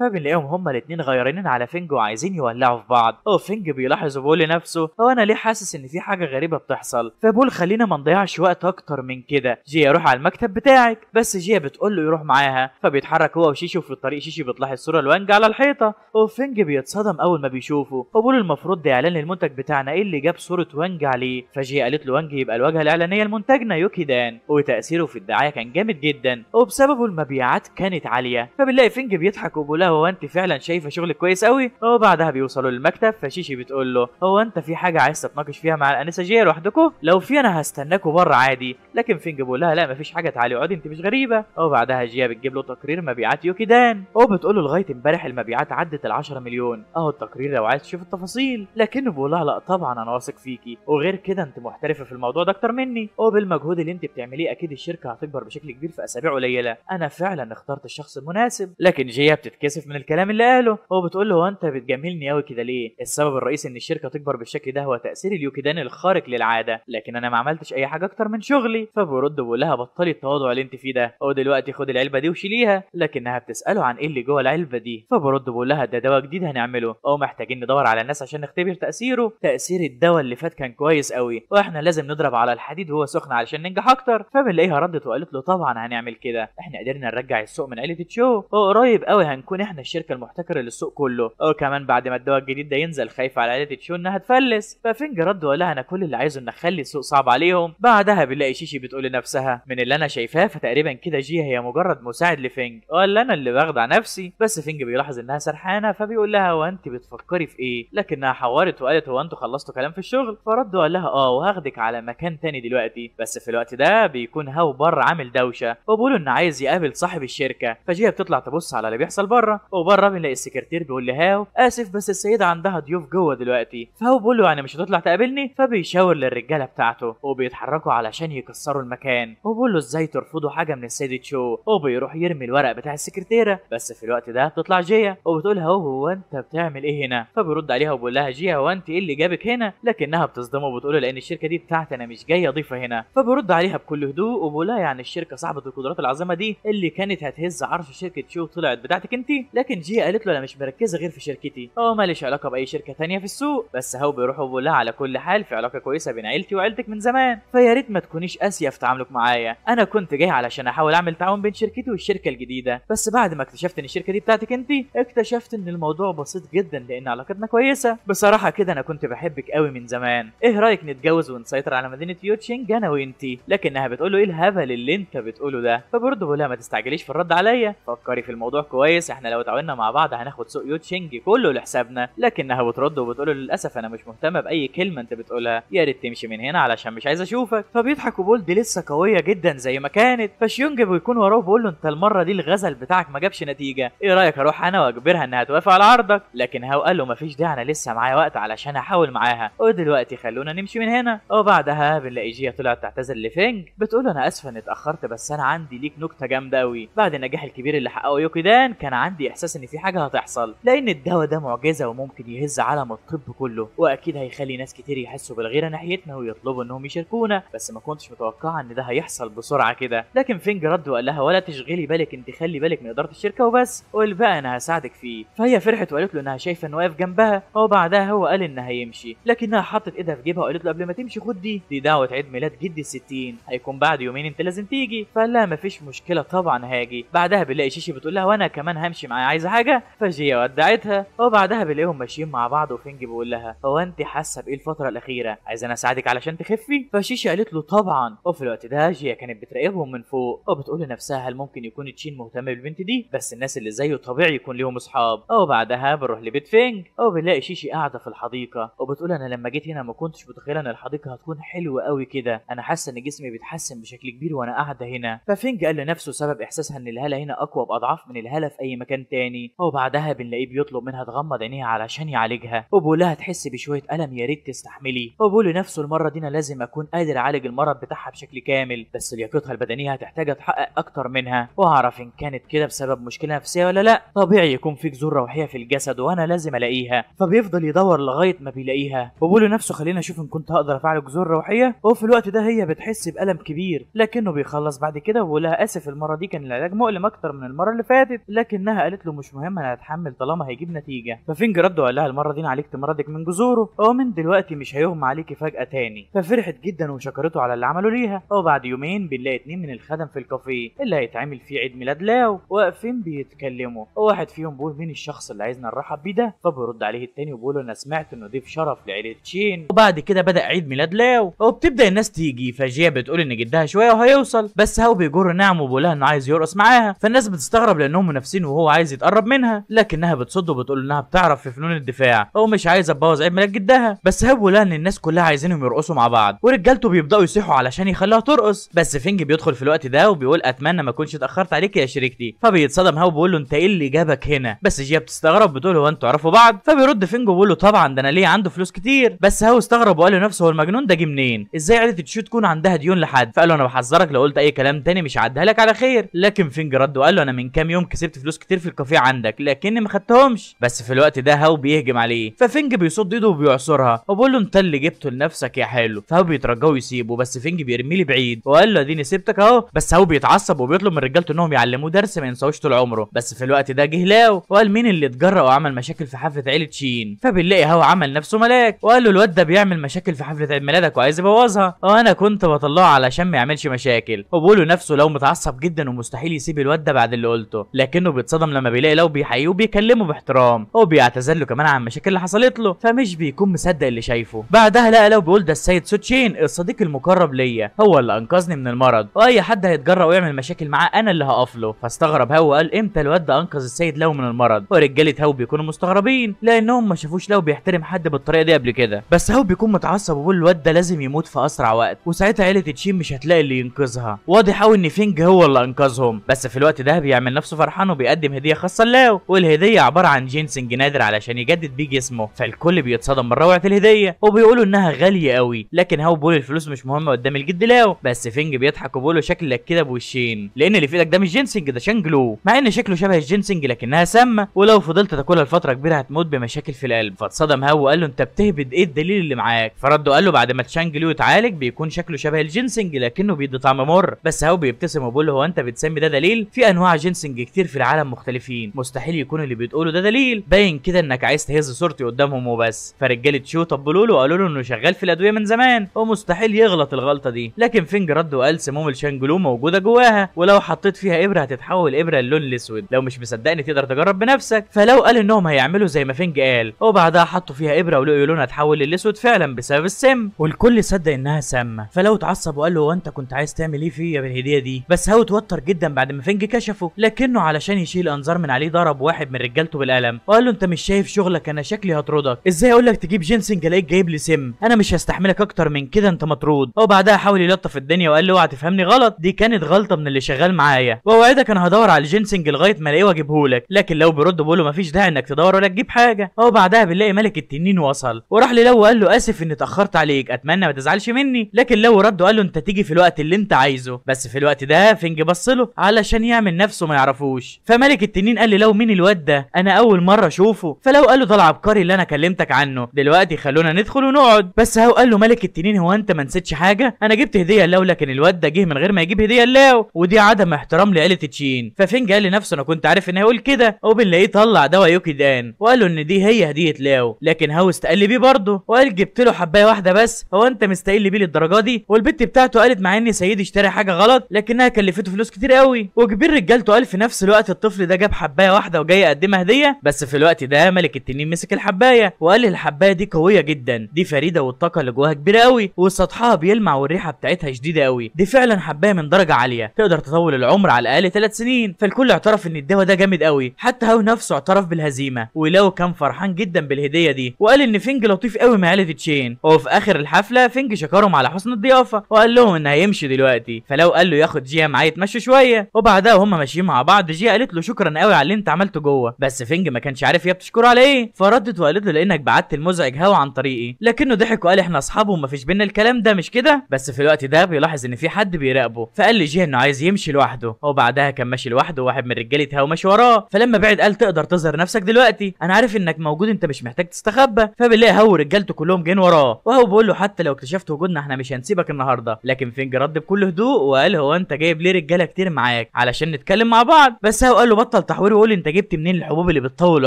فبنلاقيهم هما الاتنين غيرانين على فينج وعايزين يولعوا في بعض. وفينج بيلاحظ وبيقول لنفسه هو انا ليه حاسس ان في حاجه غريبه بتحصل، فبقول خلينا ما نضيعش وقت اكتر من كده، جيا روح على المكتب بتاعك. بس جيا بتقول له يروح معاها، فبيتحرك هو وشيشي. وفي الطريق شيشي بتلاحظ صوره لوانج على الحيطه، وفينج بيتصدم اول ما بيشوفه، وبقول المفروض ده اعلان للمنتج بتاعنا، ايه اللي جاب صوره وانج عليه؟ فجيا قالت له وانج يبقى الواجهه الاعلانيه لمنتجنا يوكي دان، وتاثيره في الدعايه كان جامد جدا وبسببه المبيعات كانت عاليه. فبنلاقي فينج بيضحك وبيقول لها هو انت فعلا شايفه شغلك كويس قوي. وبعدها بيوصلوا للمكتب، فشيشي بتقول له هو انت في حاجه عايز تتناقش فيها مع الانسه جيا لوحدكم؟ لو في انا هستناكوا بره عادي. لكن فينج بيقول لها لا مفيش حاجه، تعالي اقعدي انت مش غريبه. وبعدها جيا بتجيب له تقرير مبيعات يوكي دان، وبتقول له لغايه امبارح المبيعات عدت ال10 مليون اهو التقرير لو عايز تشوف التفاصيل. لكنه بيقول لها لا طبعا انا واثق فيكي، وغير كده انت محترفه في الموضوع ده اكتر مني، وبالمجهود اللي انت بتعمليه اكيد الشركه هتكبر بشكل كبير في اسابيع قليله، انا فعلا اخترت الشخص المناسب. لكن جيا بتتكسف من الكلام اللي قاله، وبتقول له هو انت بتجاملني قوي كده ليه؟ السبب الرئيسي ان الشركه تكبر بالشكل ده هو تاثير اليوكيدان الخارق للعاده، لكن انا ما عملتش اي حاجه اكتر من شغلي. فبيرد بيقول لها بطلي التواضع اللي انت فيه ده، ودلوقتي خد العلبه دي وشيليها. لكنها بتساله عن ايه اللي جوه العلبه دي، فبرد بيقول لها ده دواء جديد هنعمله، او محتاجين ندور على الناس عشان نختبر تاثيره. تاثير الدواء اللي فات كان كويس قوي، واحنا لازم نضرب على الحديد وهو سخن علشان ننجح اكتر. فبنلاقيها ردت وقالت له طبعا هنعمل كده، احنا قدرنا نرجع السوق من عيله تشو، وقريب قوي هنكون احنا الشركه المحتكره للسوق كله، وكمان بعد ما الدواء الجديد ده ينزل خايفه على عيله تشو انها تفلس. ففينج رد وقال لها انا كل اللي عايزه ان اخلي السوق صعب عليهم. بعدها بنلاقي شيشي بتقول لنفسها من اللي انا شايفاه فتقريبا كده جيا هي مجرد مساعد لفينج، ولا انا اللي بخدع نفسي؟ بس فينج بيلاحظ انها سرحانه، فبيقول لها هو انت بتفكري في ايه؟ لكنها حورت وقالت هو انتوا خلصتوا كلام في الشغل؟ فرد وقال لها اه وهاخدك على مكان تاني دلوقتي. بس في الوقت ده بيكون هاو بره عامل دوشه، وبيقولوا ان عايز يقابل صاحب الشركه. فجيا بتطلع تبص على اللي بيحصل بره، وبره بنلاقي السكرتير بيقول لهاو اسف بس السيده عندها ضيوف جوه دلوقتي. فهو بيقول له يعني مش هتطلع تقابلني؟ فبيشاور للرجاله بتاعته وبيتحركوا علشان يكسروا المكان، وبيقول له ازاي ترفضوا حاجه من السيده تشو، وبيروح يرمي الورق بتاع السكرتيره. بس في الوقت ده بتطلع جيا وبتقول له هو انت بتعمل ايه هنا؟ فبيرد عليها وبيقول لها جيا هو انت ايه اللي جابك هنا؟ لكنها بتصدمه وبتقول له لان الشركه دي بتاعتي انا مش جايه ضيفه هنا. فبيرد عليها بكل هدوء وبيقول لها يعني الشركه صاحبه القدرات العظيمه دي اللي كانت هتهز عرش شركه شو طلعت بتاعتك انت؟ لكن جيا قالت له انا مش مركزه غير في شركتي، هو ماليش علاقه باي شركه ثانيه في السوق. بس هو بيروح وبيقول لها على كل حال في علاقه كويسه بين عيلتي وعيلتك من زمان، فيا ريت ما تكونيش قاسيه في تعاملك معايا، انا كنت جاي علشان احاول اعمل تعاون بين شركتي والشركه الجديده، بس بعد ما اكتشفت ان الشركه دي بتاعتك انت اكتشفت ان الموضوع بسيط جدا لان علاقتنا كويسه. بصراحه كده انا كنت بحبك قوي من زمان، ايه رايك نتجوز ونسيطر على مدينه يوتشينج انا وانتي؟ لكنها بتقول له ايه الهبل اللي انت بتقوله ده؟ فبرضه بقول لها ما تستعجليش في الرد عليا، فكري في الموضوع كويس، احنا لو اتعاوننا مع بعض هناخد سوق يوتشينج كله لحسابنا. لكنها بترد وبتقول له للاسف انا مش مهتمه باي كلمه انت بتقولها، يا ريت تمشي من هنا علشان مش عايز اشوفك. فبيضحك وبيقول دي لسه قويه جدا زي ما كانت. فشيونج بيكون وراه وبيقول له انت المره دي الغزل بتاعك ما جابش نتيجه، ايه رايك اروح انا واجبرها انها توافق على عرضك؟ لكن هاو قال له مفيش داعي انا لسه معايا وقت علشان احاول معاها، ودلوقتي خلونا نمشي من هنا. وبعدها بنلاقي جيا طلعت تعتذر لفينج، بتقول له انا اسفه اني اتاخرت بس انا عندي ليك نكته جامده قوي، بعد النجاح الكبير اللي حققه يوكي دان كان عندي احساس ان في حاجه هتحصل، لان الدواء ده معجزه وممكن يهز عالم الطب كله، واكيد هيخلي ناس كتير يحسوا بالغيره ناحيتنا ويطلبوا انهم يشاركونا، بس ما كنتش متوقعه ان ده هيحصل بسرعه كده. لكن فينج رد وقال لها ولا تشغلي بالك انت خلي بالك من اداره الشركه وبس، والباقي انا هساعدك فيه. فهي فرحت وقالت له انها شايفه انه واقف جنبها، وبعدها هو قال انها هيمشي، لكنها حطت ايدها في جيبها وقالت له قبل ما تمشي خد دي دعوه عيد ميلاد جدي ال60 هيكون بعد يومين انت لازم تيجي. فقال لها مفيش مشكله طبعا هاجي. بعدها بنلاقي شيشي بتقول لها وانا كمان همشي معايا عايزه حاجه؟ فجيا ودعتها، وبعدها بنلاقيهم ماشيين مع بعض وفينج بيقول لها هو انت حاسه بايه الفتره الاخيره؟ عايزه انا اساعدك علشان تخفي؟ فشيشي قالت له طبعا. وفي الوقت ده جيا كانت بتراقبهم من فوق وبتقول لنفسها هل ممكن يكون تشين مهتم بالبنت دي؟ بس الناس اللي زيه طبيعي يكون ليهم اصحاب. وبعدها بنروح لبيت فينج وبنلاقي شيشي قاعده في الحديقه وبتقول انا لما جيت هنا ما كنتش متخيله ان الحديقه هتكون حلوه قوي كده، انا حاسه ان جسمي بيتحسن بشكل كبير وانا قاعده هنا. ففينج قال لنفسه سبب احساسها ان الهاله هنا اقوى باضعاف من الهاله في اي مكان تاني. وبعدها بنلاقيه بيطلب منها تغمض عينيها علشان يعالجها، وبقول لها تحسي بشويه الم يا ريت تستحملي، وبقول لنفسه المره دي انا لازم اكون قادر اعالج المرض بتاعها بشكل كامل، بس لياقتها البدنيه هتحتاج اتحقق اكتر منها واعرف ان كانت كده بسبب مشكله نفسيه ولا لا. طبيعي يكون في جذور روحيه في الجسد وانا لازم الاقيها. فبيفضل يدور لغايه ما بيلاقيها، وبقول لنفسه خلينا اشوف ان كنت كنت هقدر افعل جذور روحيه. وفي الوقت ده هي بتحس بالم كبير، لكنه بيخلص بعد كده وبيقول لها اسف المره دي كان العلاج مؤلم اكتر من المره اللي فاتت، لكنها قالت له مش مهم انا هتحمل طالما هيجيب نتيجه. ففينج رد وقال لها المره دي انا عالجت مرضك من جذوره، ومن دلوقتي مش هيغمى عليكي فجاه تاني. ففرحت جدا وشكرته على اللي عمله ليها. وبعد يومين بنلاقي 2 من الخدم في الكافيه اللي هيتعمل فيه عيد ميلاد لاو واقفين بيتكلموا، وواحد فيهم بيقول مين الشخص اللي عايزنا نرحب بيه ده؟ فبيرد عليه التاني وبيقول انا سمعت انه ضيف شرف لعيله تشين. وبعد كده بدا عيد ميلاد لاو وبتبدا الناس تيجي، فجيا بتقول ان جدها شويه وهيوصل، بس هو بيجر نعم وبيقول لها انه عايز يرقص معاها. فالناس بتستغرب لانهم منافسين وهو عايز يتقرب منها، لكنها بتصد وبتقول انها بتعرف في فنون الدفاع ومش عايزه تبوظ عيد ميلاد جدها. بس هو بيقول لها ان الناس كلها عايزينهم يرقصوا مع بعض، ورجالته بيبداوا يصيحوا علشان يخلوها ترقص. بس فينج بيدخل في الوقت ده وبيقول اتمنى ما اكونش اتاخرت عليك يا شريكتي. فبيتصدم هو بيقول له انت ايه اللي جابك هنا؟ بس جيا بتستغرب بتقول هو انتوا تعرفوا بعض؟ فبيرد فينج وبيقول له طبعا ده انا ليه عنده فلوس كتير. بس هو استغرب وقال لنفسه هو المجنون ده جه منين؟ ازاي عيله تشو تكون عندها ديون لحد؟ فقال له انا بحذرك لو قلت اي كلام تاني مش هعديها لك على خير. لكن فينج رد وقال له انا من كام يوم كسبت فلوس كتير في الكافيه عندك لكني ما خدتهمش. بس في الوقت ده هو بيهجم عليه، ففينج بيصد ايده وبيعصرها وبيقول له انت اللي جبته لنفسك يا حلو. فهو بيترجاه ويسيبه، بس فينج بيرمي لي بعيد وقال له اديني سبتك اهو. بس هو بيتعصب وبيطلب من رجالته انهم يعلموه درس ما ينساوش طول عمره. بس في الوقت ده جه لاو وقال مين اللي اتجرأ وعمل مشاكل في حفله عيله شين؟ فبنلاقي هو عمل نفسه ملاك وقال له الواد ده بيعمل مشاكل في حفله عيد ميلادك وعايز يبوظها، وانا كنت بطلعه علشان ما يعملش مشاكل. وبيقول له نفسه لو متعصب جدا ومستحيل يسيب الواد ده بعد اللي قلته، لكنه بيتصدم لما بيلاقي لو بيحييه وبيكلمه باحترام وبيعتذر له كمان عن المشاكل اللي حصلت له، فمش بيكون مصدق اللي شايفه. بعدها لقى لو بيقول ده السيد سوتشين الصديق المقرب ليا هو اللي انقذني من المرض، واي حد هيتجرأ ويعمل مشاكل معاه انا اللي هقف له. فاستغرب هو وقال امتى الواد ده انقذ السيد لو من المرض؟ ورجاله هو بيكونوا مستغربين لانهم ما شافوش لو بيحترم حد بالطريقه دي قبل كده. بس هو بيكون متعصب وبيقول الواد ده لازم يموت في اسرع وقت، وساعتها عيله تشين مش هتلاقي اللي ينقذها. واضح قوي ان فينج هو اللي انقذهم. بس في الوقت ده بيعمل نفسه فرحان وبيقدم هديه خاصه لاو، والهديه عباره عن جينسنج نادر علشان يجدد بيه جسمه. فالكل بيتصدم من روعه الهديه وبيقولوا انها غاليه قوي، لكن هو بيقول الفلوس مش مهمه قدام الجد لاو. بس فينج بيضحك وبيقول له شكلك كده بوشين، لان اللي في ايدك ده مش جينسنج ده شانجلو، مع ان شكله شبه الجينسنج لكنها سامه، ولو فضلت تاكلها لفتره كبيره هتموت بمشاكل في القلب. فاتصدم هو وقال له انت بتهبد ايه الدليل اللي معاك؟ فرد قال له بعد ما تشانجلو يتعالج بيكون شكله شبه الجينسنج لكنه بيدي طعم مر. بس هو بيبتسم وبيقول له هو انت بتسمي ده دليل؟ في انواع جينسنج كتير في العالم مختلفين، مستحيل يكون اللي بتقوله ده دليل، باين كده انك عايز تهز صورتي قدامهم وبس. فرجاله شو طبلوا له وقالوا له انه شغال في الادويه من زمان ومستحيل يغلط الغلطه دي. لكن فينج رد وقال سموم الشانجلو موجوده جواها، ولو حطيت فيها ابره هتتحول ابره اللون الاسود، لو مش مصدقني تقدر تجرب بنفسك. فلو قال انهم هيعملوا زي ما فينج قال، وبعدها حطوا فيها ابره ولقوا لونها اتحول للاسود فعلا بسبب السم، والكل صدق انها سامه. فلو اتعصب وقال له هو انت كنت عايز تعمل ايه فيا بالهديه دي؟ بس هو اتوتر جدا بعد ما فينج كشفه، لكنه علشان يشيل انظار من عليه ضرب واحد من رجالته بالقلم وقال له انت مش شايف شغلك؟ انا شكلي هطردك، ازاي اقول لك تجيب جينسنج الاقيك جايب لي سم؟ انا مش هستحملك اكتر من كده، انت مطرود. وبعدها حاول يلطف الدنيا وقال له اوعى تفهمني غلط، دي كانت غلطه من اللي شغال معايا، واوعدك انا هدور على الجينسنج لغايه ما الاقيه واجيبه لك. لكن لو بيرد بيقول له مفيش داعي انك تدور ولا تجيب حاجه. وبعدها بنلاقي ملك التنين وصل وراح للو وقال له اسف اني اتاخرت عليك، اتمنى ما تزعلش مني. لكن لو رد وقال له انت تيجي في الوقت اللي انت عايزه. بس في الوقت ده فينج بص له علشان يعمل نفسه ما يعرفوش. فملك التنين قال لو مين الواد ده؟ انا اول مره اشوفه. فلو قال له ده العبقري اللي انا كلمتك عنه، دلوقتي خلونا ندخل ونقعد. بس هو قال له ملك التنين هو انت ما نسيتش حاجه؟ انا جبت هديه لو، لكن الواد ده جه من غير ما يجيب هديه لاو، ودي عدم احترام لعيله تشين. ففينج قال لنفسه انا كنت عارف ان هيقول كده، وبنلاقيه طلع دواء يوكي دان وقال له ان دي هي هديه لاو. لكن هو استقل بيه برضه وقال جبت له حبايه واحده بس، هو انت مستقل بيه للدرجه دي؟ والبت بتاعته قالت مع ان سيدي اشترى حاجه غلط لكنها كلفته فلوس كتير قوي. وكبير رجالته قال في نفس الوقت الطفل ده جاب حبايه واحده وجاي يقدمها هديه. بس في الوقت ده ملك التنين مسك الحبايه وقال الحبايه دي قويه جدا، دي فريده والطاقه اللي جواها كبيره قوي وسطحها بيلمع والريحه بتاعتها شديده قوي، دي فعلا حبايه من درجه عاليه تقدر تطول العمر على الاقل 3 سنين. فالكل اعترف ان الدواء ده جامد قوي، حتى هو نفسه اعترف بالهزيمه. ولو كان فرحان جدا بالهديه دي وقال ان فينج لطيف قوي مع عيله تشين. وفي اخر الحفله فينج شكرهم على حسن الضيافه وقال لهم ان هيمشي دلوقتي. فلو قال له ياخد جيا معاه يتمشوا شويه، وبعدها وهم ماشيين مع بعض جيا قالت له شكرا قوي على اللي انت عملته جوه. بس فينج ما كانش عارف هي بتشكره على ايه، فردت وقالت له لانك بعت المزعج هوا عن طريقي. لكنه ضحك وقال احنا اصحاب وما فيش بينا الكلام ده مش كده؟ بس في الوقت ده بيلاحظ ان في حد بيراقبه، فقال لجيا انه عايز يمشي لوحده. وبعدها كان ماشي لوحده وواحد من رجاله هوا ماشي وراه. فلما بعد قال تقدر تظهر نفسك دلوقتي، انا عارف انك موجود انت مش محتاج تستخبى. فبنلاقي هو ورجالته كلهم جايين وراه وهو بيقول له حتى لو اكتشفت وجودنا احنا مش هنسيبك النهارده. لكن فينج رد بكل هدوء وقال هو انت جايب ليه رجاله كتير معاك علشان نتكلم مع بعض؟ بس هو قال له بطل تحوير وقول انت جبت منين الحبوب اللي بتطول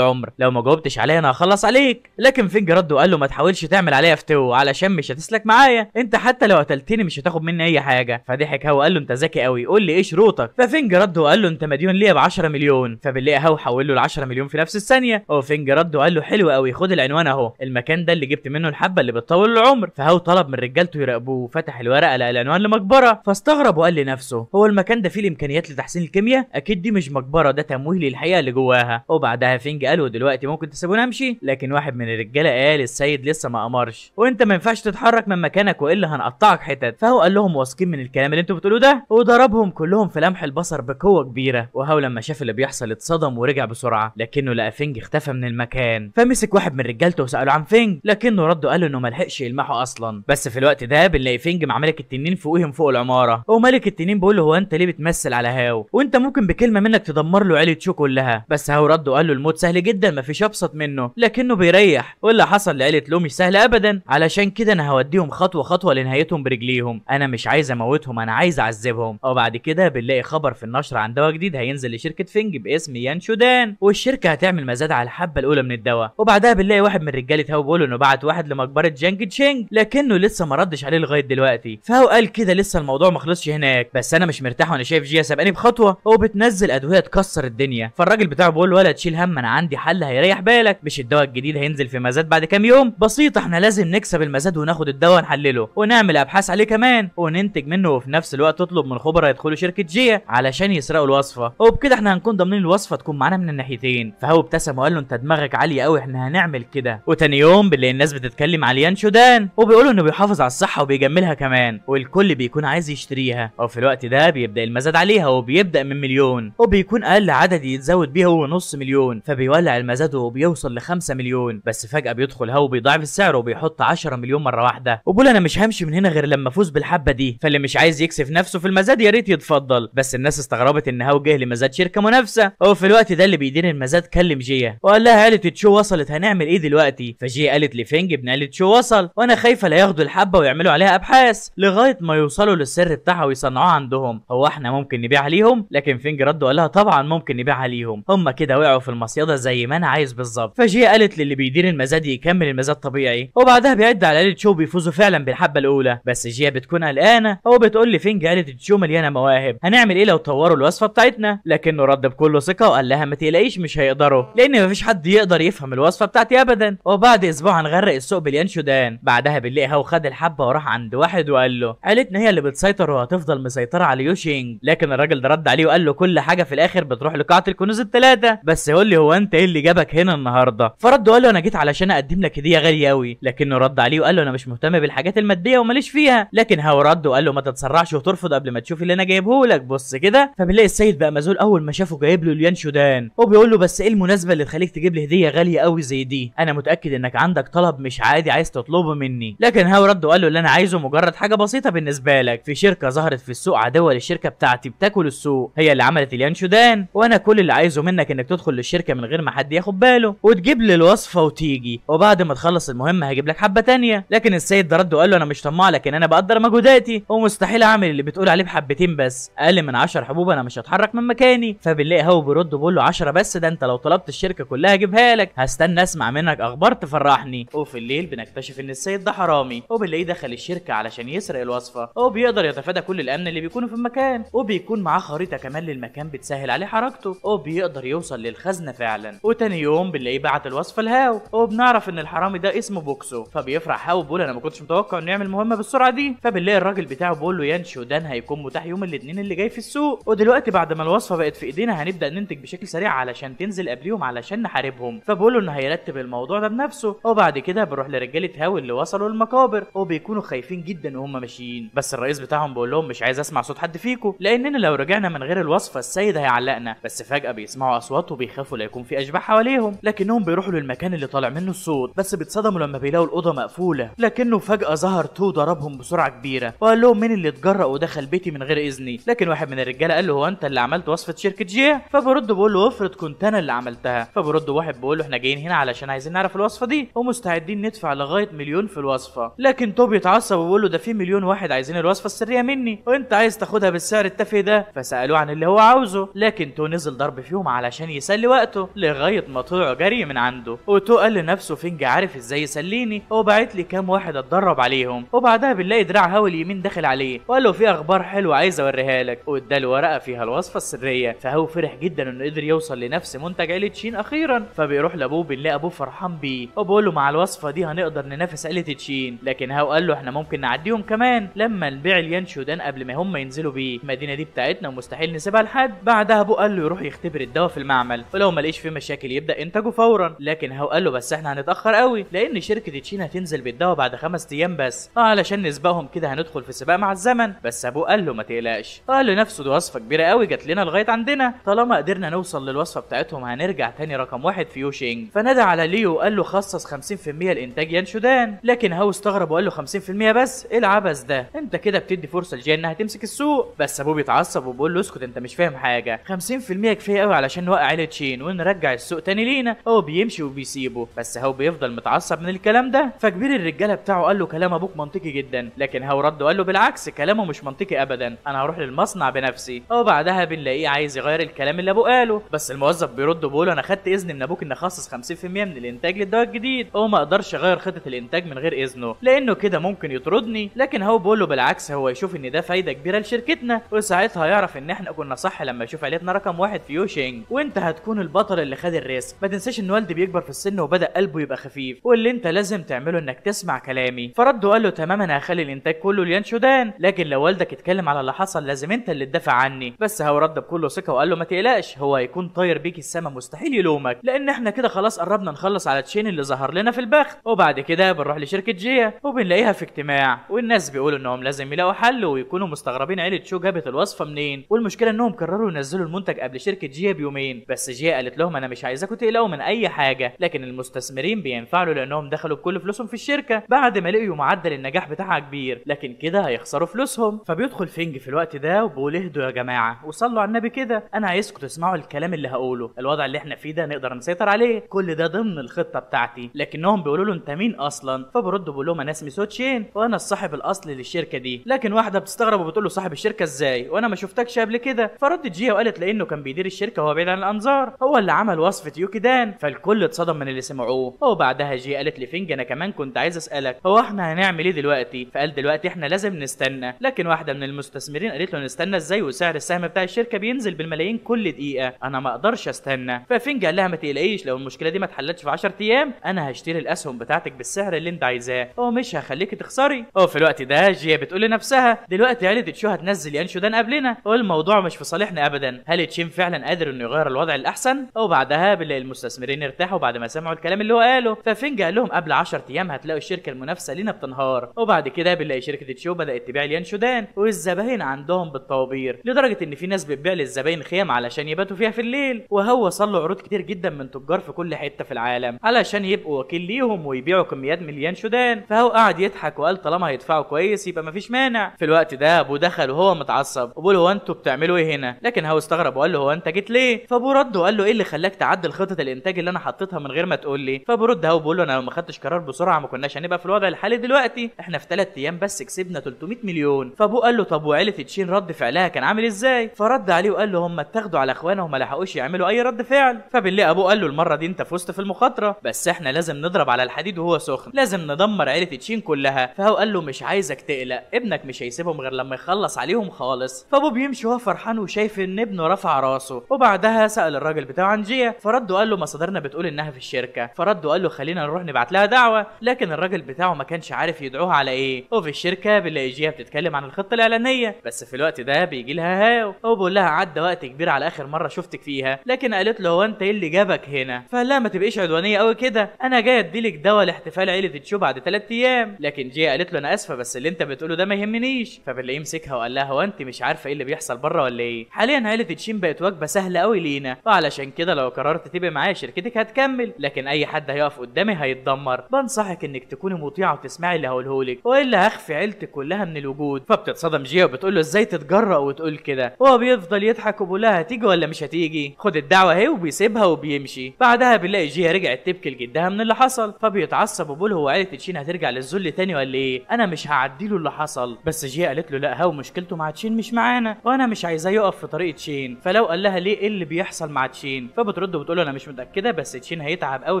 العمر؟ لو ما جاوبتش عليا انا هخلص عليك. لكن فينج رد وقال له ما تحاولش تعمل عليا فتو علشان مش هتسلك معايا، انت حتى لو قتلتني مش هتاخد مني اي حاجه. فضحك هو قال له انت ذكي قوي، قول لي ايه شروطك؟ ففينج رد وقال له انت مديون ليا ب 10 مليون. فبالله هو حول له ال 10 مليون في نفس الثانيه. وفينج رد وقال له حلو قوي، خد العنوان اهو، المكان ده اللي جبت منه الحبه اللي بتطول العمر. فهو طلب من رجالته يراقبوه وفتح الورقه لقى العنوان لمقبره، فاستغرب وقال لنفسه هو المكان ده فيه الامكانيات لتحسين الكيمياء؟ اكيد دي مش مقبره، ده تمويه للحقيقه اللي جواها. وبعدها فينج قال له دلوقتي ممكن تسيبوني امشي؟ لكن واحد من الرجاله قال السيد لسه ما امرش وانت ما ينفعش تتحرك من مكانك والا هنقطعك حتت. فهو قال لهم واثقين من الكلام اللي انتوا بتقولوه ده، وضربهم كلهم في لمح البصر بقوه كبيره. وهو لما شاف اللي بيحصل اتصدم ورجع بسرعه، لكنه لقى فينج اختفى من المكان. فمسك واحد من رجالته وساله عن فينج، لكنه رد وقال له انه ما لحقش يلمحه اصلا. بس في الوقت ده بنلاقي فينج مع ملك التنين فوقهم فوق العماره، وملك التنين بيقول له هو انت ليه بتمثل على هاو؟ وانت ممكن بكلمه منك تدمر له عيله شو كلها. بس هاو رد وقال له الموت سهل جدا مفيش ابسط منه، لكنه بيريح، واللي حصل لعيله لو مش سهل ابدا، علشان كده انا هوديهم خطوه خطوه لنهايتهم برجليهم. انا مش عايز اموتهم، انا عايز اعذبهم. وبعد كده بنلاقي خبر في النشر عن دواء جديد هينزل لشركه فينج باسم يان شودان، والشركه هتعمل مزاد على الحبه الاولى من الدواء. وبعدها بنلاقي واحد من رجاله هاو بيقول انه بعت واحد لمقبره جانج تشينج، لكنه لسه ما ردش عليه لغايه دلوقتي. فهو قال كده لسه الموضوع ما خلصش هناك، بس انا مش مرتاح وانا شايف جيا سابقاني بخطوه وبتنزل ادويه تكسر الدنيا. فالراجل بتاعه بيقول له ولا تشيل هم، انا عندي حل هيريح بالك، مش الدواء الجديد هينزل في مزاد بعد كام يوم؟ بسيط، احنا لازم نكسب المزاد وناخد الدواء نحلله ونعمل ابحاث عليه كمان وننتج منه، وفي نفس الوقت تطلب من خبراء يدخلوا شركه جيا علشان يسرقوا الوصفه، وبكده احنا هنكون ضامنين الوصفه تكون معانا من الناحيتين. فهو ابتسم وقال له انت دماغك عاليه قوي، احنا هنعمل كده. وتاني يوم بنلاقي الناس بتتكلم على يان شودان وبيقولوا انه بيحافظ على الصحه وبيجملها كمان، والكل بيكون عايز يشتريها. وفي الوقت ده بيبدا المزاد عليها وبيبدا من مليون، وبيكون اقل عدد يتزود بيه هو نص مليون. فبيولع المزاد وبيوصل ل5 مليون، بس فجاه بيدخل هو بيضاعف السعر وبيحط 10 مليون مره واحده، وبيقول انا مش همشي من هنا غير لما افوز بالحبه دي، فاللي مش عايز يكسف نفسه في المزاد يا ريت يتفضل. بس الناس استغربت ان هو جه لمزاد شركه منافسه. وفي الوقت ده اللي بيدير المزاد كلم جيا وقال لها عيله تشو وصلت، هنعمل ايه دلوقتي؟ فجيا قالت لفينج ابن عيله تشو وصل، وانا خايفه لا ياخدوا الحبه ويعملوا عليها ابحاث لغايه ما يوصلوا للسر بتاعها ويصنعوها عندهم، هو احنا ممكن نبيعها ليهم؟ لكن فينج رد وقال لها طبعا ممكن نبيعها ليهم، هم كده وقعوا في المصيده زي ما انا عايز بالظبط. فجيا قالت للي بيدير المزاد يكمل المزاد طبيعي، وبعدها بيعد على عيله تشو بيفوزوا فعلا بالحبه الاولى. بس جيا بتكون قلقانه وبتقول لفينج عيله تشو مليانه مواهب، هنعمل ايه لو طوروا الوصفه بتاعتنا؟ لكنه رد بكل ثقه وقال لها ما تقلقيش مش هيقدروا، لان مفيش حد يقدر يفهم الوصفه بتاعتي ابدا. وبعد اسبوع هنغرق السوق باليان شودان. بعدها بالليل هو خد الحبه وراح عند واحد وقال له عيلتنا هي اللي بتسيطر وهتفضل مسيطره على يوشينج. لكن الراجل ده رد عليه وقال له كل حاجه في الاخر بتروح لقاعه الكنوز الثلاثه، بس قول لي هو انت ايه اللي جابك هنا النهارده؟ فرد وقال له انا جيت علشان اقدم لك هديه غاليه قوي. لكنه رد عليه وقال له انا مش مهتم بالحاجات الماديه وماليش فيها. لكن هو رد وقال له ما تتسرعش وترفض قبل ما تشوف اللي انا جايبه لك، بص كده. فبنلاقي السيد بقى مذهول اول ما شافه جايب له اليان شودان، وبيقول له بس ايه المناسبه اللي تخليك تجيب لي هديه غاليه قوي زي دي؟ انا متاكد انك عندك طلب مش عادي عايز تطلبه مني. لكن هو رد وقال له اللي انا عايزه مجرد حاجه بسيطه بالنسبه لك، في شركه ظهرت في السوق عدوه للشركه بتاعتي بتاكل السوق، هي اللي عملت اليان شودان، وانا كل اللي عايزه منك انك تدخل للشركه من غير ما حد ياخد باله وتجيب لي الوصفه وتيجي، وبعد ما تخلص المهمه هجيب لك حبه تانية. لكن السيد ده رد وقال له انا مش طماع، لكن انا بقدر مجهوداتي ومستحيل اعمل اللي بتقول عليه بحبتين بس، اقل من 10 حبوب انا مش هتحرك من مكاني. فبنلاقي هو بيرد وبيقول له 10 بس؟ ده انت لو طلبت الشركه كلها هجيبها لك، هستنى اسمع منك اخبار تفرحني. وفي الليل بنكتشف ان السيد ده حرامي، وبنلاقيه دخل الشركه علشان يسرق الوصفه، وبيقدر يتفادى كل الامن اللي بيكونوا في المكان، وبيكون معاه خريطه كمان للمكان بتسهل عليه حركته، وبيقدر يوصل للخزنه فعلا. وتاني يوم بنلاقيه بعت الوصفه لهاو، وبنعرف ان الحرامي ده اسمه بوكسو. فبيفرح هاو بيقول انا ما كنتش متوقع انه يعمل مهمه بالسرعه دي. فبنلاقي الراجل بتاعه بيقول له يان شودان هيكون متاح يوم الاثنين اللي جاي في السوق، ودلوقتي بعد ما الوصفه بقت في ايدينا هنبدا ننتج بشكل سريع علشان تنزل قبليهم علشان نحاربهم. فبقول له انه هيرتب الموضوع ده بنفسه. وبعد كده بنروح لرجاله هاو اللي وصلوا المقابر، وبيكونوا خايفين جدا وهم ماشيين، بس الرئيس بتاعهم بيقول لهم مش عايز اسمع صوت حد فيكم، لاننا لو رجعنا من غير الوصفه السيد هيعلقنا. بس فجاه بيسمعوا اصوات وبيخافوا لا يكون في اشباح حواليهم، لكنهم بيروحوا للمكان اللي طالع منه الصوت، بس بيتصدموا لما بيلاقوا الاوضه مقفوله. لكنه فجاه ظهر تو ضربهم بسرعه كبيره وقال لهم مين اللي اتجرأ ودخل بيتي من غير اذني؟ لكن واحد من الرجاله قال له هو انت اللي عملت وصفه شركه جيا؟ فبرد بيقول له افرض كنت انا اللي عملتها. فبرد واحد بيقول له احنا جايين هنا علشان عايزين نعرف الوصفه دي ومستعدين ندفع لغايه مليون في الوصفه. لكن تو بيتعصب وبيقول له ده في مليون واحد عايزين الوصفه السريه مني وانت عايز تاخدها بالسعر التافه ده. فسالوه عن اللي هو عاوزه، لكن تو نزل ضرب فيهم علشان يسلي وقته لغايه ما طلعوا جري من عنده. وتو قال لنفسه فينج عارف ازاي يسليني وبعت لي كام واحد اتدرب عليهم. وبعدها بنلاقي دراع هاو اليمين داخل عليه وقال له في اخبار حلوه عايز اوريها لك، واداله ورقه فيها الوصفه السريه. فهو فرح جدا انه قدر يوصل لنفس منتج عيله شين اخيرا. فبيروح لابوه بنلاقي ابوه فرحان بيه وبيقول له مع الوصفه دي هنقدر ننافس عيله تشين. لكن هاو قال له احنا ممكن نعديهم كمان لما نبيع اليان شودان قبل ما هم ينزلوا بيه، المدينه دي بتاعتنا ومستحيل نسيبها لحد. بعدها ابوه قال له يروح يختبر الدواء في المعمل ولو ما لقيش فيه مشاكل يبدا انتاجه فورا. لكن هاو قال له بس احنا هنتاخر قوي لان شركه تشين هتنزل بالدواء بعد 5 ايام بس، علشان نسبقهم كده هندخل في سباق مع الزمن. بس ابوه قال له ما تقلقش، قال لنفسه دي وصفه كبيره قوي جات لنا لغايه عندنا، طالما قدرنا نوصل للوصفه بتاعتهم هنرجع تاني رقم 1 في يوشينج. فنادى على ليو وقال له خصص 50% لانتاج يان شودان. لكن هاو استغرب وقال له 50% بس؟ ايه العبث ده؟ انت كده بتدي فرصه لجي انها تمسك السوق. بس ابوه بيتعصب وبيقول له اسكت انت مش فاهم حاجه، 50% كفايه قوي علشان نوقع عيله شين ونرجع السوق تاني لينا. هو بيمشي وبيسيبه، بس هاو بيفضل متعصب من الكلام ده. فكبير الرجاله بتاعه قال له كلام ابوك منطقي جدا، لكن هاو رد وقال له بالعكس كلامه مش منطقي ابدا، انا هروح للمصنع بنفسي. وبعدها بنلاقيه عايز يغير الكلام اللي ابوه قاله، بس الموظف بيرد وبيقول انا خدت اذن من ابوك ان اخصص 50% من الانتاج للدواء الجديد، هو ما اقدرش اغير خطه الانتاج من غير اذنه لانه كده ممكن يطردني. لكن هو بيقول له بالعكس هو يشوف ان ده فايده كبيره لشركتنا وساعتها يعرف ان احنا كنا صح لما يشوف عيلتنا رقم 1 في يوشينج، وانت هتكون البطل اللي خد الريسك. ما تنساش ان والدي بيكبر في السن وبدا قلبه يبقى خفيف، واللي انت لازم تعمله انك تسمع كلامي. فرد وقال له تمام انا هخلي الانتاج كله ليان شودان، لكن لو والدك اتكلم على اللي حصل لازم انت اللي تدافع عني. بس هو رد بكل ثقه وقال له ما تقلقش هو هيكون طاير بيك السما مستحيل يلومك، لان احنا كده خلاص قربنا نخلص على تشين اللي ظهر لنا في البخت. وبعد كده بنروح لشركه جيا وبنلاقيها في اجتماع، والناس بيقولوا انهم لازم يلاقوا حل ويكونوا مستغربين عيله شو جابت الوصفه منين. والمشكله انهم قرروا ينزلوا المنتج قبل شركه جيا بيومين، بس جيا قالت لهم انا مش عايزاكم تقلقوا من اي حاجه، لكن المستثمرين بينفعلوا لانهم دخلوا بكل فلوسهم في الشركه بعد ما لقيوا معدل النجاح بتاعها كبير، لكن كده هيخسروا فلوسهم. فبيدخل فينج في الوقت ده وبيقول اهدوا يا جماعه وصلوا على النبي كده، انا عايزكم تسمعوا الكلام اللي هقوله، الوضع اللي احنا فيه ده نقدر نسيطر عليه، كل ده ضمن الخطه بتاعتي. لكنهم بيقولوا له انت مين اصلا؟ فبرد بيقول لهم انا اسمي سو تشين وانا الصاحب الاصلي للشركه دي. لكن واحده بتستغرب وبتقول له صاحب الشركه ازاي وانا ما شفتكش قبل كده؟ فردت جيا وقالت لانه كان بيدير الشركه وهو بعيد عن الانظار، هو اللي عمل وصفه يوكيدان. فالكل اتصدم من اللي سمعوه. وبعدها جيا قالت لفينج انا كمان كنت عايز اسالك هو احنا هنعمل ايه دلوقتي؟ فقال دلوقتي احنا لازم نستنى. لكن واحده من المستثمرين قالت له نستنى ازاي وسعر السهم بتاع الشركه بينزل بالملايين كل دقيقه، انا ما اقدرش استنى. ففينج قال لها ما تقلقيش لو المشكله دي ما اتحلتش في 10 ايام انا هشتري الاسهم بتاعتك بالسعر اللي انت عايزاه ومش هخليكي تخسري. وفي الوقت ده جيا بتقول لنفسها دلوقتي عيله تشو هتنزل يان شودان قبلنا والموضوع مش في صالحنا ابدا، هل تشين فعلا قادر انه يغير الوضع الاحسن؟ وبعدها بنلاقي المستثمرين ارتاحوا بعد ما سمعوا الكلام اللي هو قاله. ففينج قال لهم قبل 10 ايام هتلاقوا الشركه المنافسه لينا بتنهار. وبعد كده بنلاقي شركه تشو بدات تبيع اليان شودان والزباين عندهم بالطوابير، لدرجه ان في ناس بتبيع للزباين خيام علشان يباتوا فيها في الليل. وهو وصل له عروض كتير جدا من تجار في كل حته في العالم علشان يبقوا وكيل ليهم ويبيعوا كميات من اليان شودان. فهو قعد يضحك وقال طالما هيدفعوا كويس يبقى مفيش مانع. في الوقت ده ابوه دخل وهو متعصب وبيقول هو انتوا بتعملوا ايه هنا؟ لكن هو استغرب وقال له هو انت جيت ليه؟ فابوه رد وقال له ايه اللي خلاك تعدل خطه الانتاج اللي انا حطيتها من غير ما تقول لي؟ فبرد هو بيقول له انا لو ما خدتش قرار بسرعه ما كناش هنبقى في الوضع الحالي دلوقتي، احنا في 3 ايام بس كسبنا 300 مليون. فابوه قال له طب وعيله تشين رد فعلها كان عامل ازاي؟ فرد عليه وقال له هم اتاخدوا على اخوانهم وما لحقوش يعملوا اي رد فعل. فبالله ابوه قال له المره دي انت فزت في المخاطره، بس احنا لازم نضرب على الحديد وهو سخن، لازم ندمر عيله تشين كلها. فهو قال له مش عايزك تقلق، ابنك مش هيسيبهم غير لما يخلص عليهم خالص. فابوه بيمشي وهو فرحان وشايف ان ابنه رفع راسه. وبعدها سال الراجل بتاعه عن جيا، فرد وقال له مصادرنا بتقول انها في الشركه. فرد وقال له خلينا نروح نبعت لها دعوه. لكن الراجل بتاعه ما كانش عارف يدعوها على ايه. وفي الشركه بنلاقي جيا بتتكلم عن الخطه الاعلانيه، بس في الوقت ده بيجي لها هاو وبيقول لها عدى وقت كبير على اخر مره شفتك فيها. لكن قالت له هو انت ايه اللي جابك هنا؟ فقال لها ما تبقيش عدوانيه قوي كده، انا جاي اديلك دواء لاحتفال عيله تشو بعد 3 ايام. لكن جيا قالت له انا اسفه بس اللي انت بتقوله ده ما يهمنيش. فبنلاقيه مسكها وقال لها هو انت مش عارفه ايه اللي بيحصل بره ولا ايه؟ حاليا عيله تشين بقت وجبه سهله قوي لينا، وعلشان كده لو قررت تبقى معايا شركتك هتكمل، لكن اي حد هيقف قدامي هيتدمر. بنصحك انك تكوني مطيعه وتسمعي اللي هقوله لك والا هخفي عيلتك كلها من الوجود. فبتتصدم جيا وبتقول له ازاي تتجرأ وتقول كده؟ هو بيفضل يضحك وبيقول لها هتيجي ولا مش هتيجي؟ خد الدعوه اهي وبيسيبها وبيمشي. بعدها بنلاقي جيا رجعت تبكي لجدها من اللي حصل، فبيتعصب وبيقول بول هو عيله تشين هترجع للذل تاني ولا ايه؟ انا مش هعديله اللي حصل. بس جي قالت له لا، هاو مشكلته مع تشين مش معانا، وانا مش عايزاه يقف في طريق تشين. فلو قال لها ليه ايه اللي بيحصل مع تشين، فبترد وبتقول له انا مش متاكده، بس تشين هيتعب قوي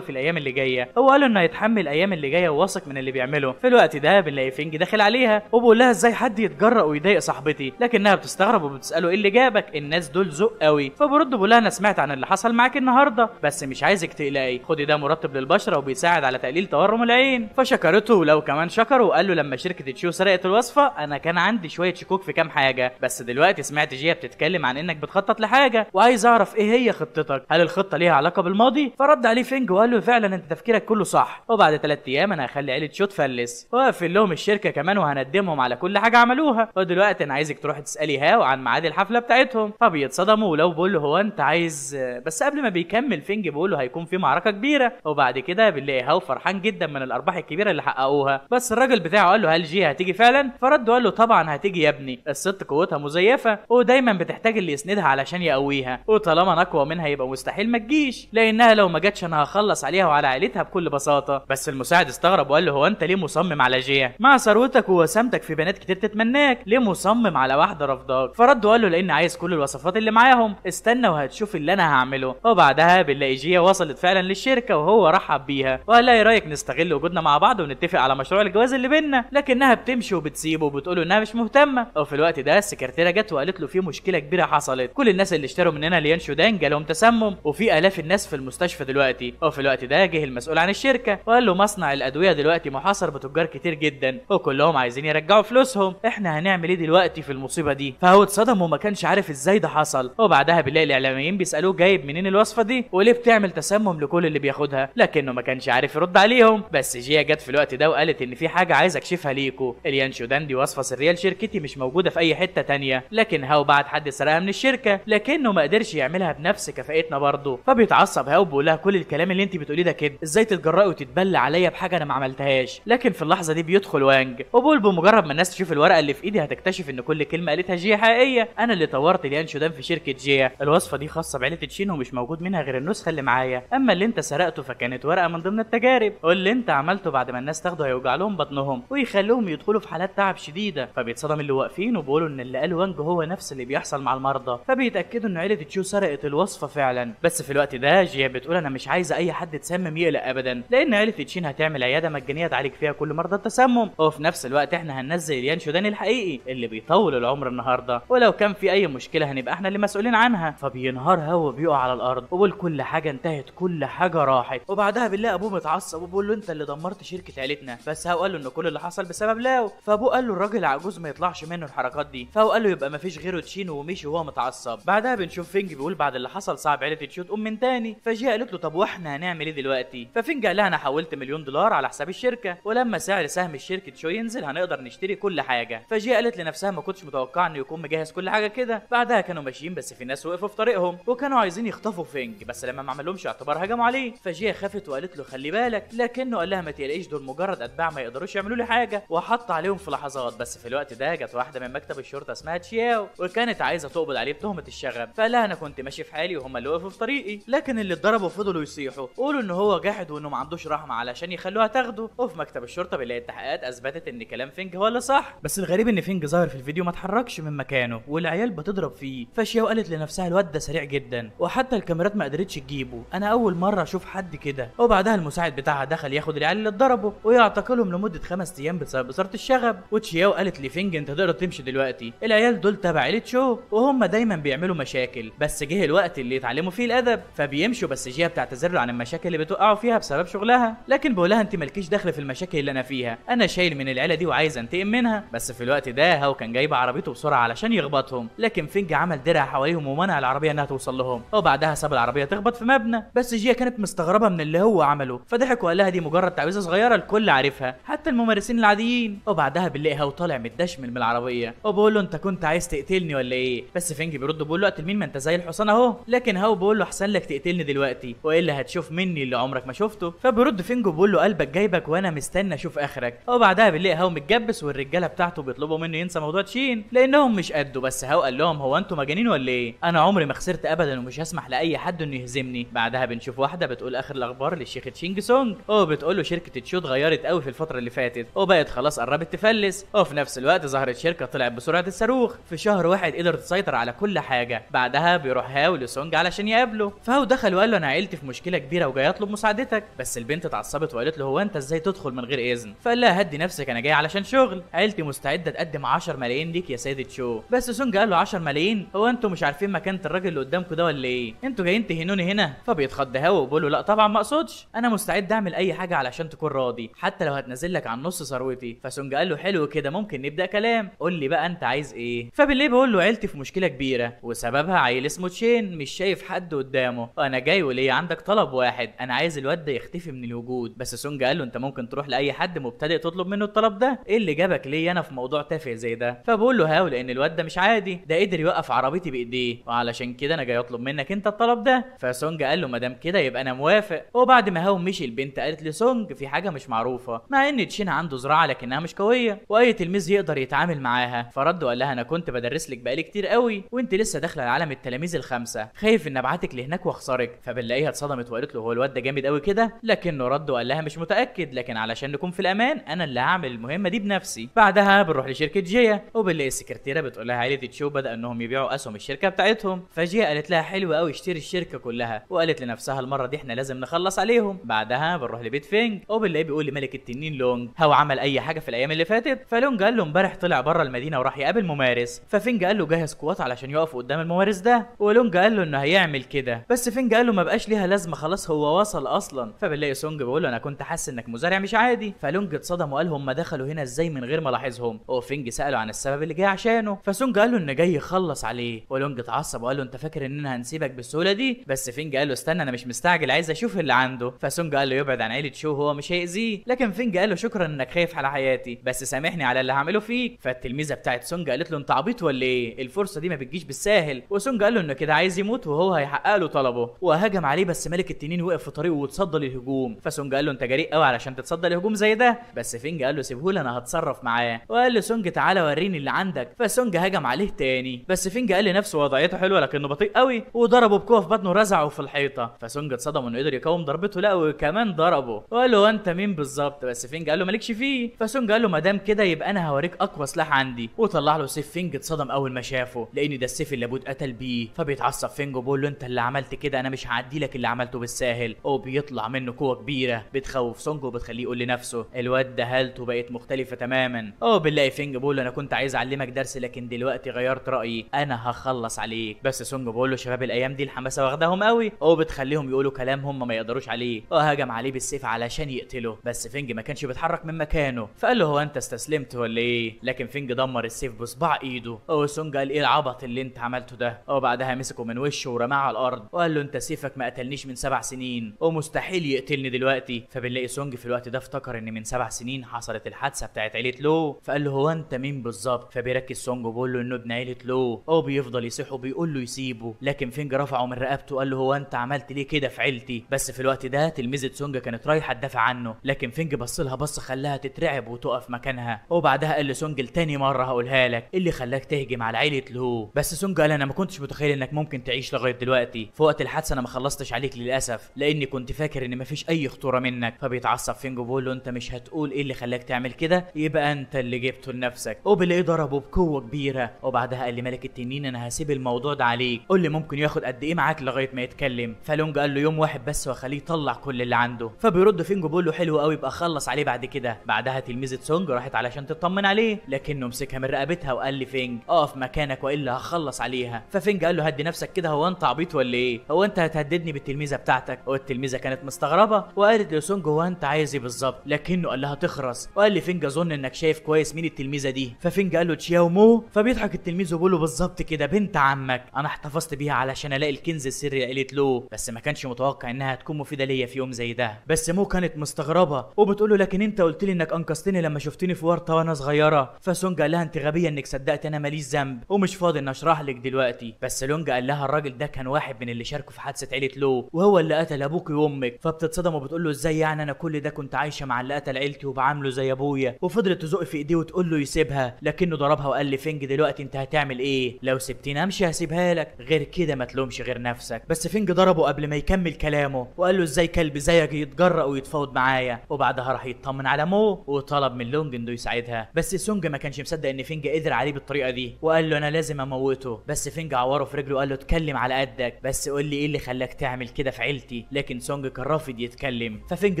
في الايام اللي جايه. هو قال له انه هيتحمل الايام اللي جايه وواثق من اللي بيعمله. في الوقت ده بنلاقي فينج داخل عليها وبقول لها ازاي حد يتجرأ ويضايق صاحبتي، لكنها بتستغرب وبتساله ايه اللي جابك، الناس دول ذوق قوي. فبرد بقول لها انا سمعت عن اللي حصل معاك النهارده، بس مش عايزك تقلقي، خدي ده مرطب للبشره وبيساعد على تقليل تورم العين. فشكرته ولو كمان شكره وقال له لما شركه تشيو سرقت الوصفه انا كان عندي شويه شكوك في كام حاجه، بس دلوقتي سمعت جيا بتتكلم عن انك بتخطط لحاجه وعايز اعرف ايه هي خطتك، هل الخطه ليها علاقه بالماضي؟ فرد عليه فينج وقال له فعلا انت تفكيرك كله صح، وبعد 3 ايام انا هخلي عيله شو تفلس واقفل لهم الشركه كمان وهندمهم على كل حاجه عملوها، ودلوقتي انا عايزك تروح تسالي هاو عن ميعاد الحفله بتاعتهم. فبيتصدموا ولو بيقول له هو انت عايز، بس قبل ما بيكمل فينج بيقول له هيكون في معركه كبيره. وبعد كده بنلاقي هاو فرحان جدا من الارباح الكبيره اللي حققوها، بس الراجل بتاعه قال له هل جي هتيجي فعلا؟ فرد وقال له طبعا هتيجي يا ابني، الست قوتها مزيفه ودايما بتحتاج اللي يسندها علشان يقويها، وطالما انا اقوى منها يبقى مستحيل ما تجيش، لانها لو ما جاتش انا هخلص عليها وعلى عائلتها بكل بساطه. بس المساعد استغرب وقال له هو انت ليه مصمم على جيا مع ثروتك ووسامتك في بنات كتير تتمناك، ليه مصمم على واحده رفضاك؟ فرد وقال له لان عايز كل الوصفات اللي معاهم، استنى وهتشوف اللي انا هعمله. وبعدها بنلاقي جيا وصلت فعلا للشركه وهو رحب بيها وقال لها ايه رايك نستغل وجودنا مع بعض ونتفق على مشروع الجواز اللي بينا، لكنها بتمشي وبتسيبه وبتقول له انها مش مهتمه. وفي الوقت ده السكرتيره جت وقالت له في مشكله كبيره حصلت، كل الناس اللي اشتروا مننا ليان شودان جالهم تسمم وفي الاف الناس في المستشفى دلوقتي. وفي الوقت ده جه المسؤول عن الشركه وقال له مصنع الادويه دلوقتي محاصر بتجار كتير جدا وكلهم عايزين يرجعوا فلوسهم، احنا هنعمل ايه دلوقتي في المصيبه دي؟ فهو اتصدم وما كانش عارف ازاي ده حصل. وبعدها بنلاقي الاعلاميين بيسالوه جايب منين الوصفه دي وليه بتعمل تسمم لكل اللي بياخدها، لكنه ما كانش عارف يرد عليهم. بس جيا جت في الوقت ده وقالت ان في حاجه عايز اكشفها ليكو، اليان شودان دي وصفه سريه لشركتي مش موجوده في اي حته تانية، لكن هاو بعت حد سرقها من الشركه لكنه ما قدرش يعملها بنفس كفاءتنا برضه. فبيتعصب هاو بيقول لها كل الكلام اللي انت بتقوليه ده كده، ازاي تتجرأي وتتبلى عليا بحاجه انا ما عملتهاش؟ لكن في اللحظه دي بيدخل وانج وبول بمجرد ما الناس تشوف الورقه اللي في ايدي هتكتشف ان كل كلمه قالتها جيا حقيقيه، انا اللي طورت ليان شودان في شركه جيا، الوصفه دي خاصه بعيله تشين ومش موجود منها غير النسخه اللي معايا، اما اللي انت سرقته فكانت ورقه من ضمن التجارب، واللي انت عملته بعد ما الناس تاخده هيوجع لهم بطنهم ويخليهم يدخلوا في حالات تعب شديده. فبيتصدم اللي واقفين وبيقولوا ان اللي قاله وانج هو نفس اللي بيحصل مع المرضى، فبيتاكدوا ان عيله تشو سرقت الوصفه فعلا. بس في الوقت ده جيا بتقول انا مش عايزه اي حد تسمم يقلق ابدا، لان عيله تشين هتعمل عياده مجانيه تعالج فيها كل مرضى التسمم، وفي نفس الوقت احنا هننزل اليان شودان الحقيقي اللي بيطول العمر النهارده، ولو كان في اي مشكله هنبقى احنا اللي مسؤولين عنها. فبينهار هو بيقع على الارض وبيقول كل حاجه انتهت، كل حاجه راحت. وبعدها بنلاقي ابوه متعصب وبيقول له انت اللي دمرت شركه عيلتنا، بس هو قال له ان كل اللي حصل بسبب لاو. فابوه قال له الراجل عجوز ما يطلعش منه الحركات دي، فهو قال له يبقى ما فيش غيره تشين ومشي وهو متعصب. بعدها بنشوف فينج بيقول بعد اللي حصل صعب عيله تشو تقوم من تاني. فجي قالت له طب واحنا هنعمل ايه دلوقتي؟ ففينج قال لها انا حولت $1,000,000 على حساب الشركه، ولما سعر سهم الشركه شو ينزل هنقدر نشتري كل حاجه. فجي قالت لنفسها ما كنتش متوقعه انه يكون مجهز كل حاجه كده. بعدها كانوا ماشيين بس في ناس وقفوا في طريقهم وكانوا عايزين يخطفوا فينج، بس لما ما عملهمش اعتبار هجموا عليه. فجي خافت وقالت له خلي بالك، لكنه قال لها ما تقلقيش دول مجرد اتباع ما يقدروش يعملوا لي حاجه، وحط عليهم في لحظات. بس في الوقت ده جت واحده من مكتب الشرطه اسمها تشياو وكانت عايزه تقبض عليه بتهمه الشغب، فقال لها انا كنت ماشي في حالي وهم اللي وقفوا في طريقي، لكن اللي اتضربوا فضلوا يصيحوا قولوا ان هو جاحد وانه ما عندوش رحمه علشان يخلوها تاخده. وفي مكتب الشرطه بنلاقي التحقيقات اثبتت ان كلام فينج هو اللي صح، بس الغريب ان فينج ظاهر في الفيديو ما اتحركش من مكانه والعيال بتضرب فيه. فشياو قالت لنفسها الواد ده سريع جدا وحتى الكاميرات ما قدرتش تجيبه، انا اول مره اشوف حد كده. وبعدها المساعد بتاعها دخل ياخد العيال اللي اتضربوا ويعتقلهم لمده 5 ايام بسبب اثاره الشغب. وتشياو قالت لفينج انت تقدر تمشي دلوقتي، العيال دول تبع عيله شو وهم دايما بيعملوا مشاكل، بس جه الوقت اللي يتعلموا فيه الادب. فبيمشوا بس جيا بتعتذر له عن المشاكل اللي بتوقعوا فيها بسبب شغلها، لكن بقولها انت مالكيش دخل في المشاكل اللي انا فيها، انا شايل من العيله دي وعايز انتقم منها. بس في الوقت ده هو كان جايب عربيته بسرعه علشان يخبطهم، لكن فينج عمل درع حواليهم ومنع العربيه انها توصل لهم، وبعدها ساب العربيه تخبط في مبنى. بس جيا كانت مستغربه من اللي هو عمله، فضحك وقال لها دي مجرد تعويذه صغيره الكل عارفها حتى الممارسين العاديين. وبعدها بنلاقي هو طالع متدشمل من العربيه وبقول له انت كنت عايز تقتلني ولا ايه؟ بس فينج بيرد بيقول له اقتل مين ما انت زي الحصان اهو، لكن هو بيقول له احسن لك تقتلني دلوقتي والا هتشوف مني اللي عمرك ما شفته. فبيرد فينج وبيقول له قلبك جايبك وانا مستني اشوف اخرك. وبعدها بنلاقي هو متجبس والرجاله بتاعته بيطلبوا منه ينسى موضوع تشين لانهم مش قده، بس هو قال لهم هو انتوا مجانين ولا ايه؟ انا عمري ما خسرت ابدا ومش هسمح لاي حد انه يهزمني. بعدها بنشوف واحده بتقول اخر الاخبار للشيخ تشينج سونج وبتقول بيقول له شركه تشو اتغيرت قوي في الفتره اللي فاتت وبقت خلاص قربت تفلس، وفي نفس الوقت ظهرت شركه طلعت بسرعه الصاروخ في شهر واحد قدرت تسيطر على كل حاجه. بعدها بيروح هاو لسونج علشان يقابله، فهو دخل وقال له انا عيلتي في مشكله كبيره وجاي اطلب مساعدتك. بس البنت اتعصبت وقالت له هو انت ازاي تدخل من غير اذن؟ فقال لها هدي نفسك انا جاي علشان شغل، عيلتي مستعده تقدم 10 ملايين ليك يا سيدة شو. بس سونج قال له 10 ملايين؟ هو انتوا مش عارفين مكانه الراجل اللي قدامكم ده ولا ايه؟ انتوا جايين تهينوني هنا؟ فبيتخض هاو وبيقول له لا طبعا ما اقصدش، انا مستعد اعمل اي حاجه علشان تكون راضي حتى لو هتنزل لك عن نص ثروتي. فسونج قال له حلو كده ممكن نبدا كلام، قول لي بقى انت عايز ايه؟ فبالليل بيقول له عيلتي في مشكله كبيره وسببها عيل اسمه تشين مش شايف حد قدامه، وانا جاي وليه عندك طلب واحد، انا عايز الواد ده يختفي من الوجود. بس سونج قال له انت ممكن تروح لاي حد مبتدئ تطلب منه الطلب ده، ايه اللي جابك ليه انا في موضوع تافه زي ده؟ فبقول له هاو لان الواد ده مش عادي، ده قدر يوقف عربيتي بايديه وعلشان كده انا جاي اطلب منك انت الطلب ده. فسونج قال له ما دام كده يبقى انا موافق. وبعد ما هاو مشي البنت قالت لسونج في حاجه مش معروفه، مع ان تشين عنده زراعه لكنها مش قويه واي تلميذ يقدر يتعامل معاها. فرد وقال لها انا كنت بدرس لك بقالي كتير قوي وانت لسه داخله لعالم التلاميذ الخمسه، خايف ان ابعتك لهناك واخسرك. فبنلاقيها اتصدمت وقالت له هو الواد ده جامد قوي كده؟ لكنه رد وقال لها مش متاكد، لكن علشان نكون في الامان انا اللي هعمل المهمه دي بنفسي. بعدها بنروح لشركه جيا وبنلاقي السكرتيره بتقول لها عائله تشو بدا انهم يبيعوا اسهم الشركه بتاعتهم. فجيا قالت لها حلو قوي اشتري الشركه كلها، وقالت لنفسها المره دي احنا لازم نخلص عليهم. بعدها بنروح لبيت فينج وبنلاقيه بيقول لملك التنين لونج هو عمل اي حاجه في الايام اللي فاتت؟ فلونج قال له امبارح طلع بره المدينه وراح يقابل ممارس. ففينج قال له جهز قوات علشان يقف قدام الممارس ده، ولونج قال له انه هيعمل كده، بس فينج قال له ما بقاش ليها لازمه خلاص هو وصل اصلا. فبنلاقي سونج بيقول له انا كنت حاسس انك مزارع مش عادي. فلونج اتصدم وقال هم دخلوا هنا ازاي من غير ما الاحظهم، وفينج ساله عن السبب اللي جاي عشانه. فسونج قال له انه جاي يخلص عليه، ولونج اتعصب وقال له انت فاكر اننا هنسيبك بالسهوله دي؟ بس فينج قال له استنى انا مش مستعجل عايز اشوف اللي عنده. فسونج قال له يبعد عن عيله شو هو مش هيأذيه، لكن فينج قال له شكرا انك خايف على حياتي بس سامحني على اللي هعمله فيك. فالتلميذه بتاعت سونج قالت له انت عبيط ولا ايه؟ الفرصه دي ما بتجيش بالساهل. وسونج قال له انه كده عايز يموت وهو هيحقق له طلبه، وهجم عليه بس ملك التنين وقف في طريقه وتصدى للهجوم. فسونج قال له انت جريء قوي علشان تتصدى لهجوم زي ده، بس فينج قال له سيبهولي انا هتصرف معاه. وقال له سونج تعالى وريني اللي عندك. فسونج هجم عليه تاني بس فينج قال لنفسه وضعيته حلوه لكنه بطيء قوي وضربه بقوه في بطنه رزعه في الحيطه. فسونج اتصدم انه قدر يقاوم ضربته لا وكمان ضربه. وقال له انت مين بالظبط؟ بس فينج قال له مالكش فيه. فسونج قال له ما دام كده يبقى انا هوريك اقوى سلاح عندي، وطلع له سيف. فينج اتصدم اول ما شافه لان ده السيف اللي ابوه اتقتل بيه. فبيتعصب فينج وبيقول له انت اللي عملت كده انا مش هعدي لك اللي عملته بالساهل. وبيطلع منه قوه كبيره بتخوف سونج وبتخليه يقول لنفسه الواد ده هالته بقت مختلفه تماما. بنلاقي فينج بيقول له انا كنت عايز اعلمك درس لكن دلوقتي غيرت رايي انا هخلص عليك. بس سونج بيقول له شباب الايام دي الحماسه واخداهم قوي وبتخليهم يقولوا كلام هم ما يقدروش عليه، وهجم عليه بالسيف علشان يقتله. بس فينج ما كانش بيتحرك من مكانه. فقال له هو انت استسلمت ولا ايه؟ لكن فينج دمر السيف بصباع ايده. سونج قال ايه العبط اللي انت عملته ده؟ وبعدها مسكه من وشه ورماه على الارض وقال له انت سيفك ما قتلنيش من 7 سنين ومستحيل يقتلني دلوقتي. فبنلاقي سونج في الوقت ده افتكر ان من 7 سنين حصلت الحادثه بتاعت عيله لو. فقال له هو انت مين بالظبط؟ فبيركز سونج وبيقول له انه ابن عيله لو. بيفضل يصيح وبيقول له يسيبه، لكن فينج رفعه من رقبته وقال له هو انت عملت ليه كده في عيلتي؟ بس في الوقت ده تلميذه سونج كانت رايحه تدافع عنه، لكن فينج بص لها بص خلاها تترعب وتقف مكانها. وبعدها قال لسونج لتاني مره هقولها لك اللي خلاك تهجم على عيله لو. بس سونج قال انا ما كنتش متخيل انك ممكن تعيش لغايه دلوقتي، في وقت الحادثه انا ما خلصتش عليك للاسف لاني كنت فاكر ان مفيش اي خطوره منك. فبيتعصب فينج وبيقول له انت مش هتقول ايه اللي خلاك تعمل كده يبقى انت اللي جبته لنفسك. وبلاقيه ضربه بقوه كبيره. وبعدها قال لملك التنين انا هسيب الموضوع ده عليك، قول لي ممكن ياخد قد ايه معاك لغايه ما يتكلم. فلونج قال له يوم واحد بس واخليه يطلع كل اللي عنده. فبيرد فينج وبيقول له حلو قوي يبقى خلص عليه بعد كده. بعدها تلميذه سونج راحت علشان تطمن عليه لكنه مسكها من رقبتها وقال لفينج اقف مكانك والا هخلص عليها. ففينج قال له هدي نفسك كده، هو انت عبيط ولا ايه؟ هو انت هتهددني بالتلميذه بتاعتك؟ والتلميذه كانت مستغربه وقالت لسونج هو انت عايز ايه بالظبط؟ لكنه قال لها تخرس. وقال لي فينج اظن انك شايف كويس مين التلميذه دي. ففينج قال له تشياو مو. فبيضحك التلميذ وبيقول له بالظبط كده بنت عمك، انا احتفظت بيها علشان الاقي الكنز السري لعيله لو، بس ما كانش متوقع انها تكون مفيده ليا في يوم زي ده. بس مو كانت مستغربه وبتقول له لكن انت قلت لي انك انقذتني لما شفتني في ورطه وانا صغيره. فسونج قال لها انت غبيه انك صدقت انا ماليش ذنب ومش فاضي ان اشرح لك دلوقتي. بس لونج قال لها الراجل ده كان واحد من اللي شاركوا في حادثه عيله لو وهو اللي قتل ابوك وامك. فبتتصدم وبتقول له ازاي يعني انا كل ده كنت عايشه مع اللي قتل عيلتي وبعامله زي ابويا. وفضلت تزق في ايديه وتقول له يسيبها لكنه ضربها وقال لي فينج دلوقتي انت هتعمل ايه؟ لو سبتني امشي هسيبها لك، غير كده ما تلومش غير نفسك. بس فينج ضربه قبل ما يكمل كلامه وقال له ازاي كلب زيك يتجرأ يتفاوض معايا، وبعدها راح يطمن على مو وطلب من لونج انه يساعدها. بس سونج ما كانش مصدق ان فينج قدر عليه بالطريقه دي، وقال له انا لازم اموته. بس فينج عوره في رجله وقال له اتكلم على قدك، بس قول لي ايه اللي خلاك تعمل كده في عيلتي. لكن سونج كان رافض يتكلم، ففينج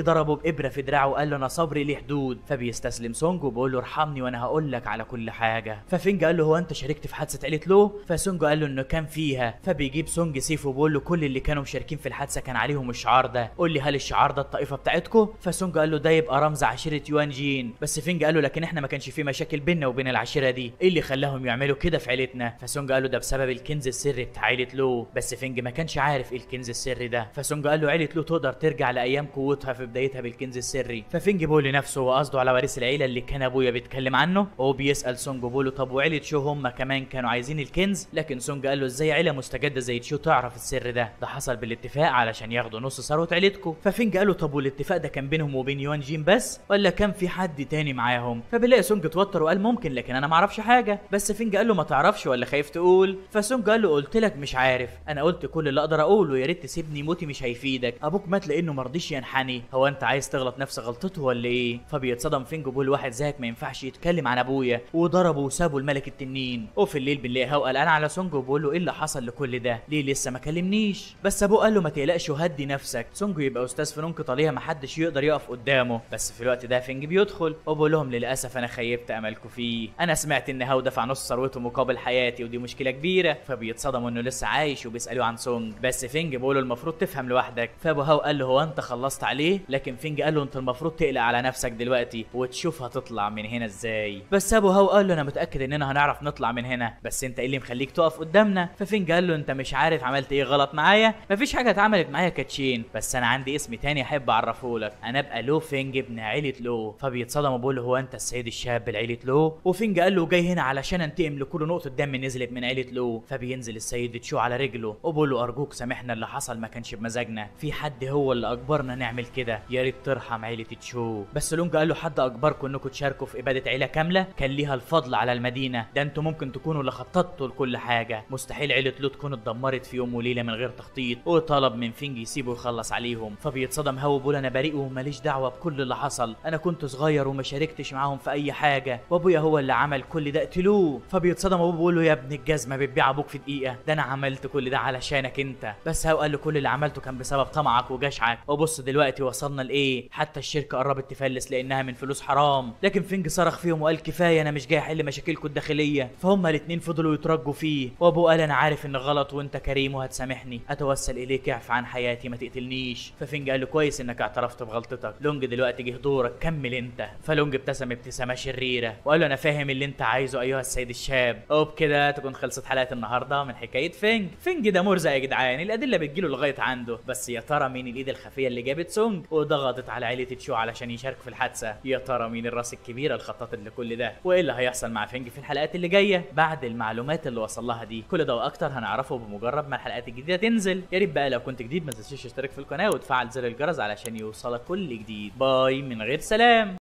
ضربه بابره في دراعه وقال له انا صبري ليه حدود. فبيستسلم سونج وبيقول له ارحمني وانا هقول لك على كل حاجه. ففينج قال له هو انت شاركت في حادثه عيله لو؟ فسونج قال له انه كان فيها. فبيجيب سونج سيف وبيقول له كل اللي كانوا مشاركين في الحادثه كان عليهم الشعار ده، قول لي هل الشعار ده الطائفه بتاعتكم؟ فسونج قال له ده يبقى رمز عشيره يوان جين. بس فينج قال له لكن احنا ما كانش في مشاكل بيننا وبين العشيره دي، ايه اللي خلاهم يعملوا كده في عيلتنا؟ فسونج قال له ده بسبب الكنز السري بتاع عيله لو. بس فينج ما كانش عارف ايه الكنز السري ده. فسونج قال له عيله لو تقدر ترجع لايام قوتها في بدايتها بالكنز السري. ففينج بيقول لنفسه هو قصده على وريث العيله اللي كان ابويا بيتكلم عنه، وهو بيسال سونج بيقول له طب وعيله شو هم كمان كانوا عايزين الكنز؟ لكن سونج قال له ازاي عيله مستجده زي تشو تعرف السر ده؟ ده حصل بالاتفاق علشان ياخدوا نص ثروه عيلتكم. ففينج قال له طب والاتفاق ده كان بينهم وبين يوان جين بس ولا كان في حد تاني معاهم؟ فبيلاقي سونج اتوتر وقال ممكن لكن انا ما اعرفش حاجه. بس فينج قال له ما تعرفش ولا خايف تقول؟ فسونج قال له قلت لك مش عارف، انا قلت كل اللي اقدر اقوله، يا ريت تسيبني موتي مش هيفيدك، ابوك مات لانه ما رضيش ينحني، هو انت عايز تغلط نفس غلطته ولا ايه؟ فبيتصدم فينج وبيقول واحد زيك ما ينفعش يتكلم عن ابويا، وضربه وسابه الملك التنين. وفي الليل بنلاقي هاو قلقان على سونج وبيقول له ايه اللي حصل لكل ده؟ ليه لسه ما كلمنيش؟ بس ابوه قال له ما تقلقش وهدي نفسك، سونج يبقى استاذ فنون قتاليه ما حدش يقدر يقف قدامه. بس في الوقت ده فينج بيدخل وبيقول لهم للاسف انا خيبت املكم فيه، انا سمعت ان هاو دفع نص ثروته مقابل حياتي ودي مشكله كبيره. فبيتصدموا انه لسه عايش وبيسالوه عن سونج. بس فينج بيقول له المفروض تفهم لوحدك. فابو هاو قال له هو انت خلصت عليه؟ لكن فينج قال له انت المفروض تقلق على نفسك دلوقتي وتشوف هتطلع من هنا ازاي. بس ابو هاو قال له انا متاكد اننا هنعرف نطلع من هنا، بس انت ايه اللي مخليك تقف قدامنا؟ ففينج قال له انت مش عارف عملت ايه غلط معايا؟ مفيش حاجه اتعملت معايا كاتشين، بس انا عندي اسم تاني احب اعرفه لك، انا ابقى لو فينج ابن عيله لو. فبيتصدم وبيقول له هو انت السيد الشاب لعيله لو؟ وفينج قال له جاي هنا علشان انتقم لكل نقطه دم نزلت من عيله لو. فبينزل السيد تشو على رجله وبيقول له ارجوك سامحنا اللي حصل ما كانش بمزاجنا، في حد هو اللي اجبرنا نعمل كده، يا ريت ترحم عيله تشو. بس لونج قال له حد اجبركم انكم تشاركوا في اباده عيله كامله كان ليها الفضل على المدينه؟ ده انتوا ممكن تكونوا اللي خططتوا لكل حاجه، مستحيل عيله لو تكون اتدمرت في يوم وليله من غير تخطيط. وطلب من فينج يسيبه يخلص عليهم. فبيتصدم هاو وبيقول انا بريء وماليش دعوه بكل اللي حصل، انا كنت صغير وما شاركتش معاهم في اي حاجه، وابويا هو اللي عمل كل ده اقتلوه. فبيتصدم ابوه بيقول له يا ابن الجزمه بتبيع ابوك في دقيقه، ده انا عملت كل ده علشانك انت. بس هاو قال له كل اللي عملته كان بسبب طمعك وجشعك، وبص دلوقتي وصلنا لايه، حتى الشركه قربت تفلس لانها من فلوس حرام. لكن فينج صرخ فيهم وقال كفايه انا مش جاي احل مشاكلكم الداخليه. فهم الاثنين فضلوا يترجوا فيه، وابوه قال انا عارف ان غلط وانت كريم وهتسامحني، اتوسل اليك اعف عن حياتي ما تقتلنيش. ففينج قال له كويس انك اعترفت بغلطتك، لونج دلوقتي جه دورك كمل انت. فلونج ابتسم ابتسامه شريره وقال له انا فاهم اللي انت عايزه ايها السيد الشاب. وبكده تكون خلصت حلقه النهارده من حكايه فينج. فينج ده مرزق يا جدعان، الادله بتجيله لغايه عنده، بس يا ترى مين الايد الخفيه اللي جابت سونج وضغطت على عيله تشو علشان يشارك في الحادثه؟ يا ترى مين الراس الكبيره الخطط لكل ده؟ وايه اللي هيحصل مع فينج في الحلقات اللي جايه بعد المعلومات اللي وصل لها دي؟ كل ده واكتر هنعرفه بمجرد ما الحلقات الجديده تنزل. يا ريت بقى لو كنت جديد ما تنساش تشترك في القناه وتفعل زر الجرس علشان يوصلك كل جديد. باي من غير سلام.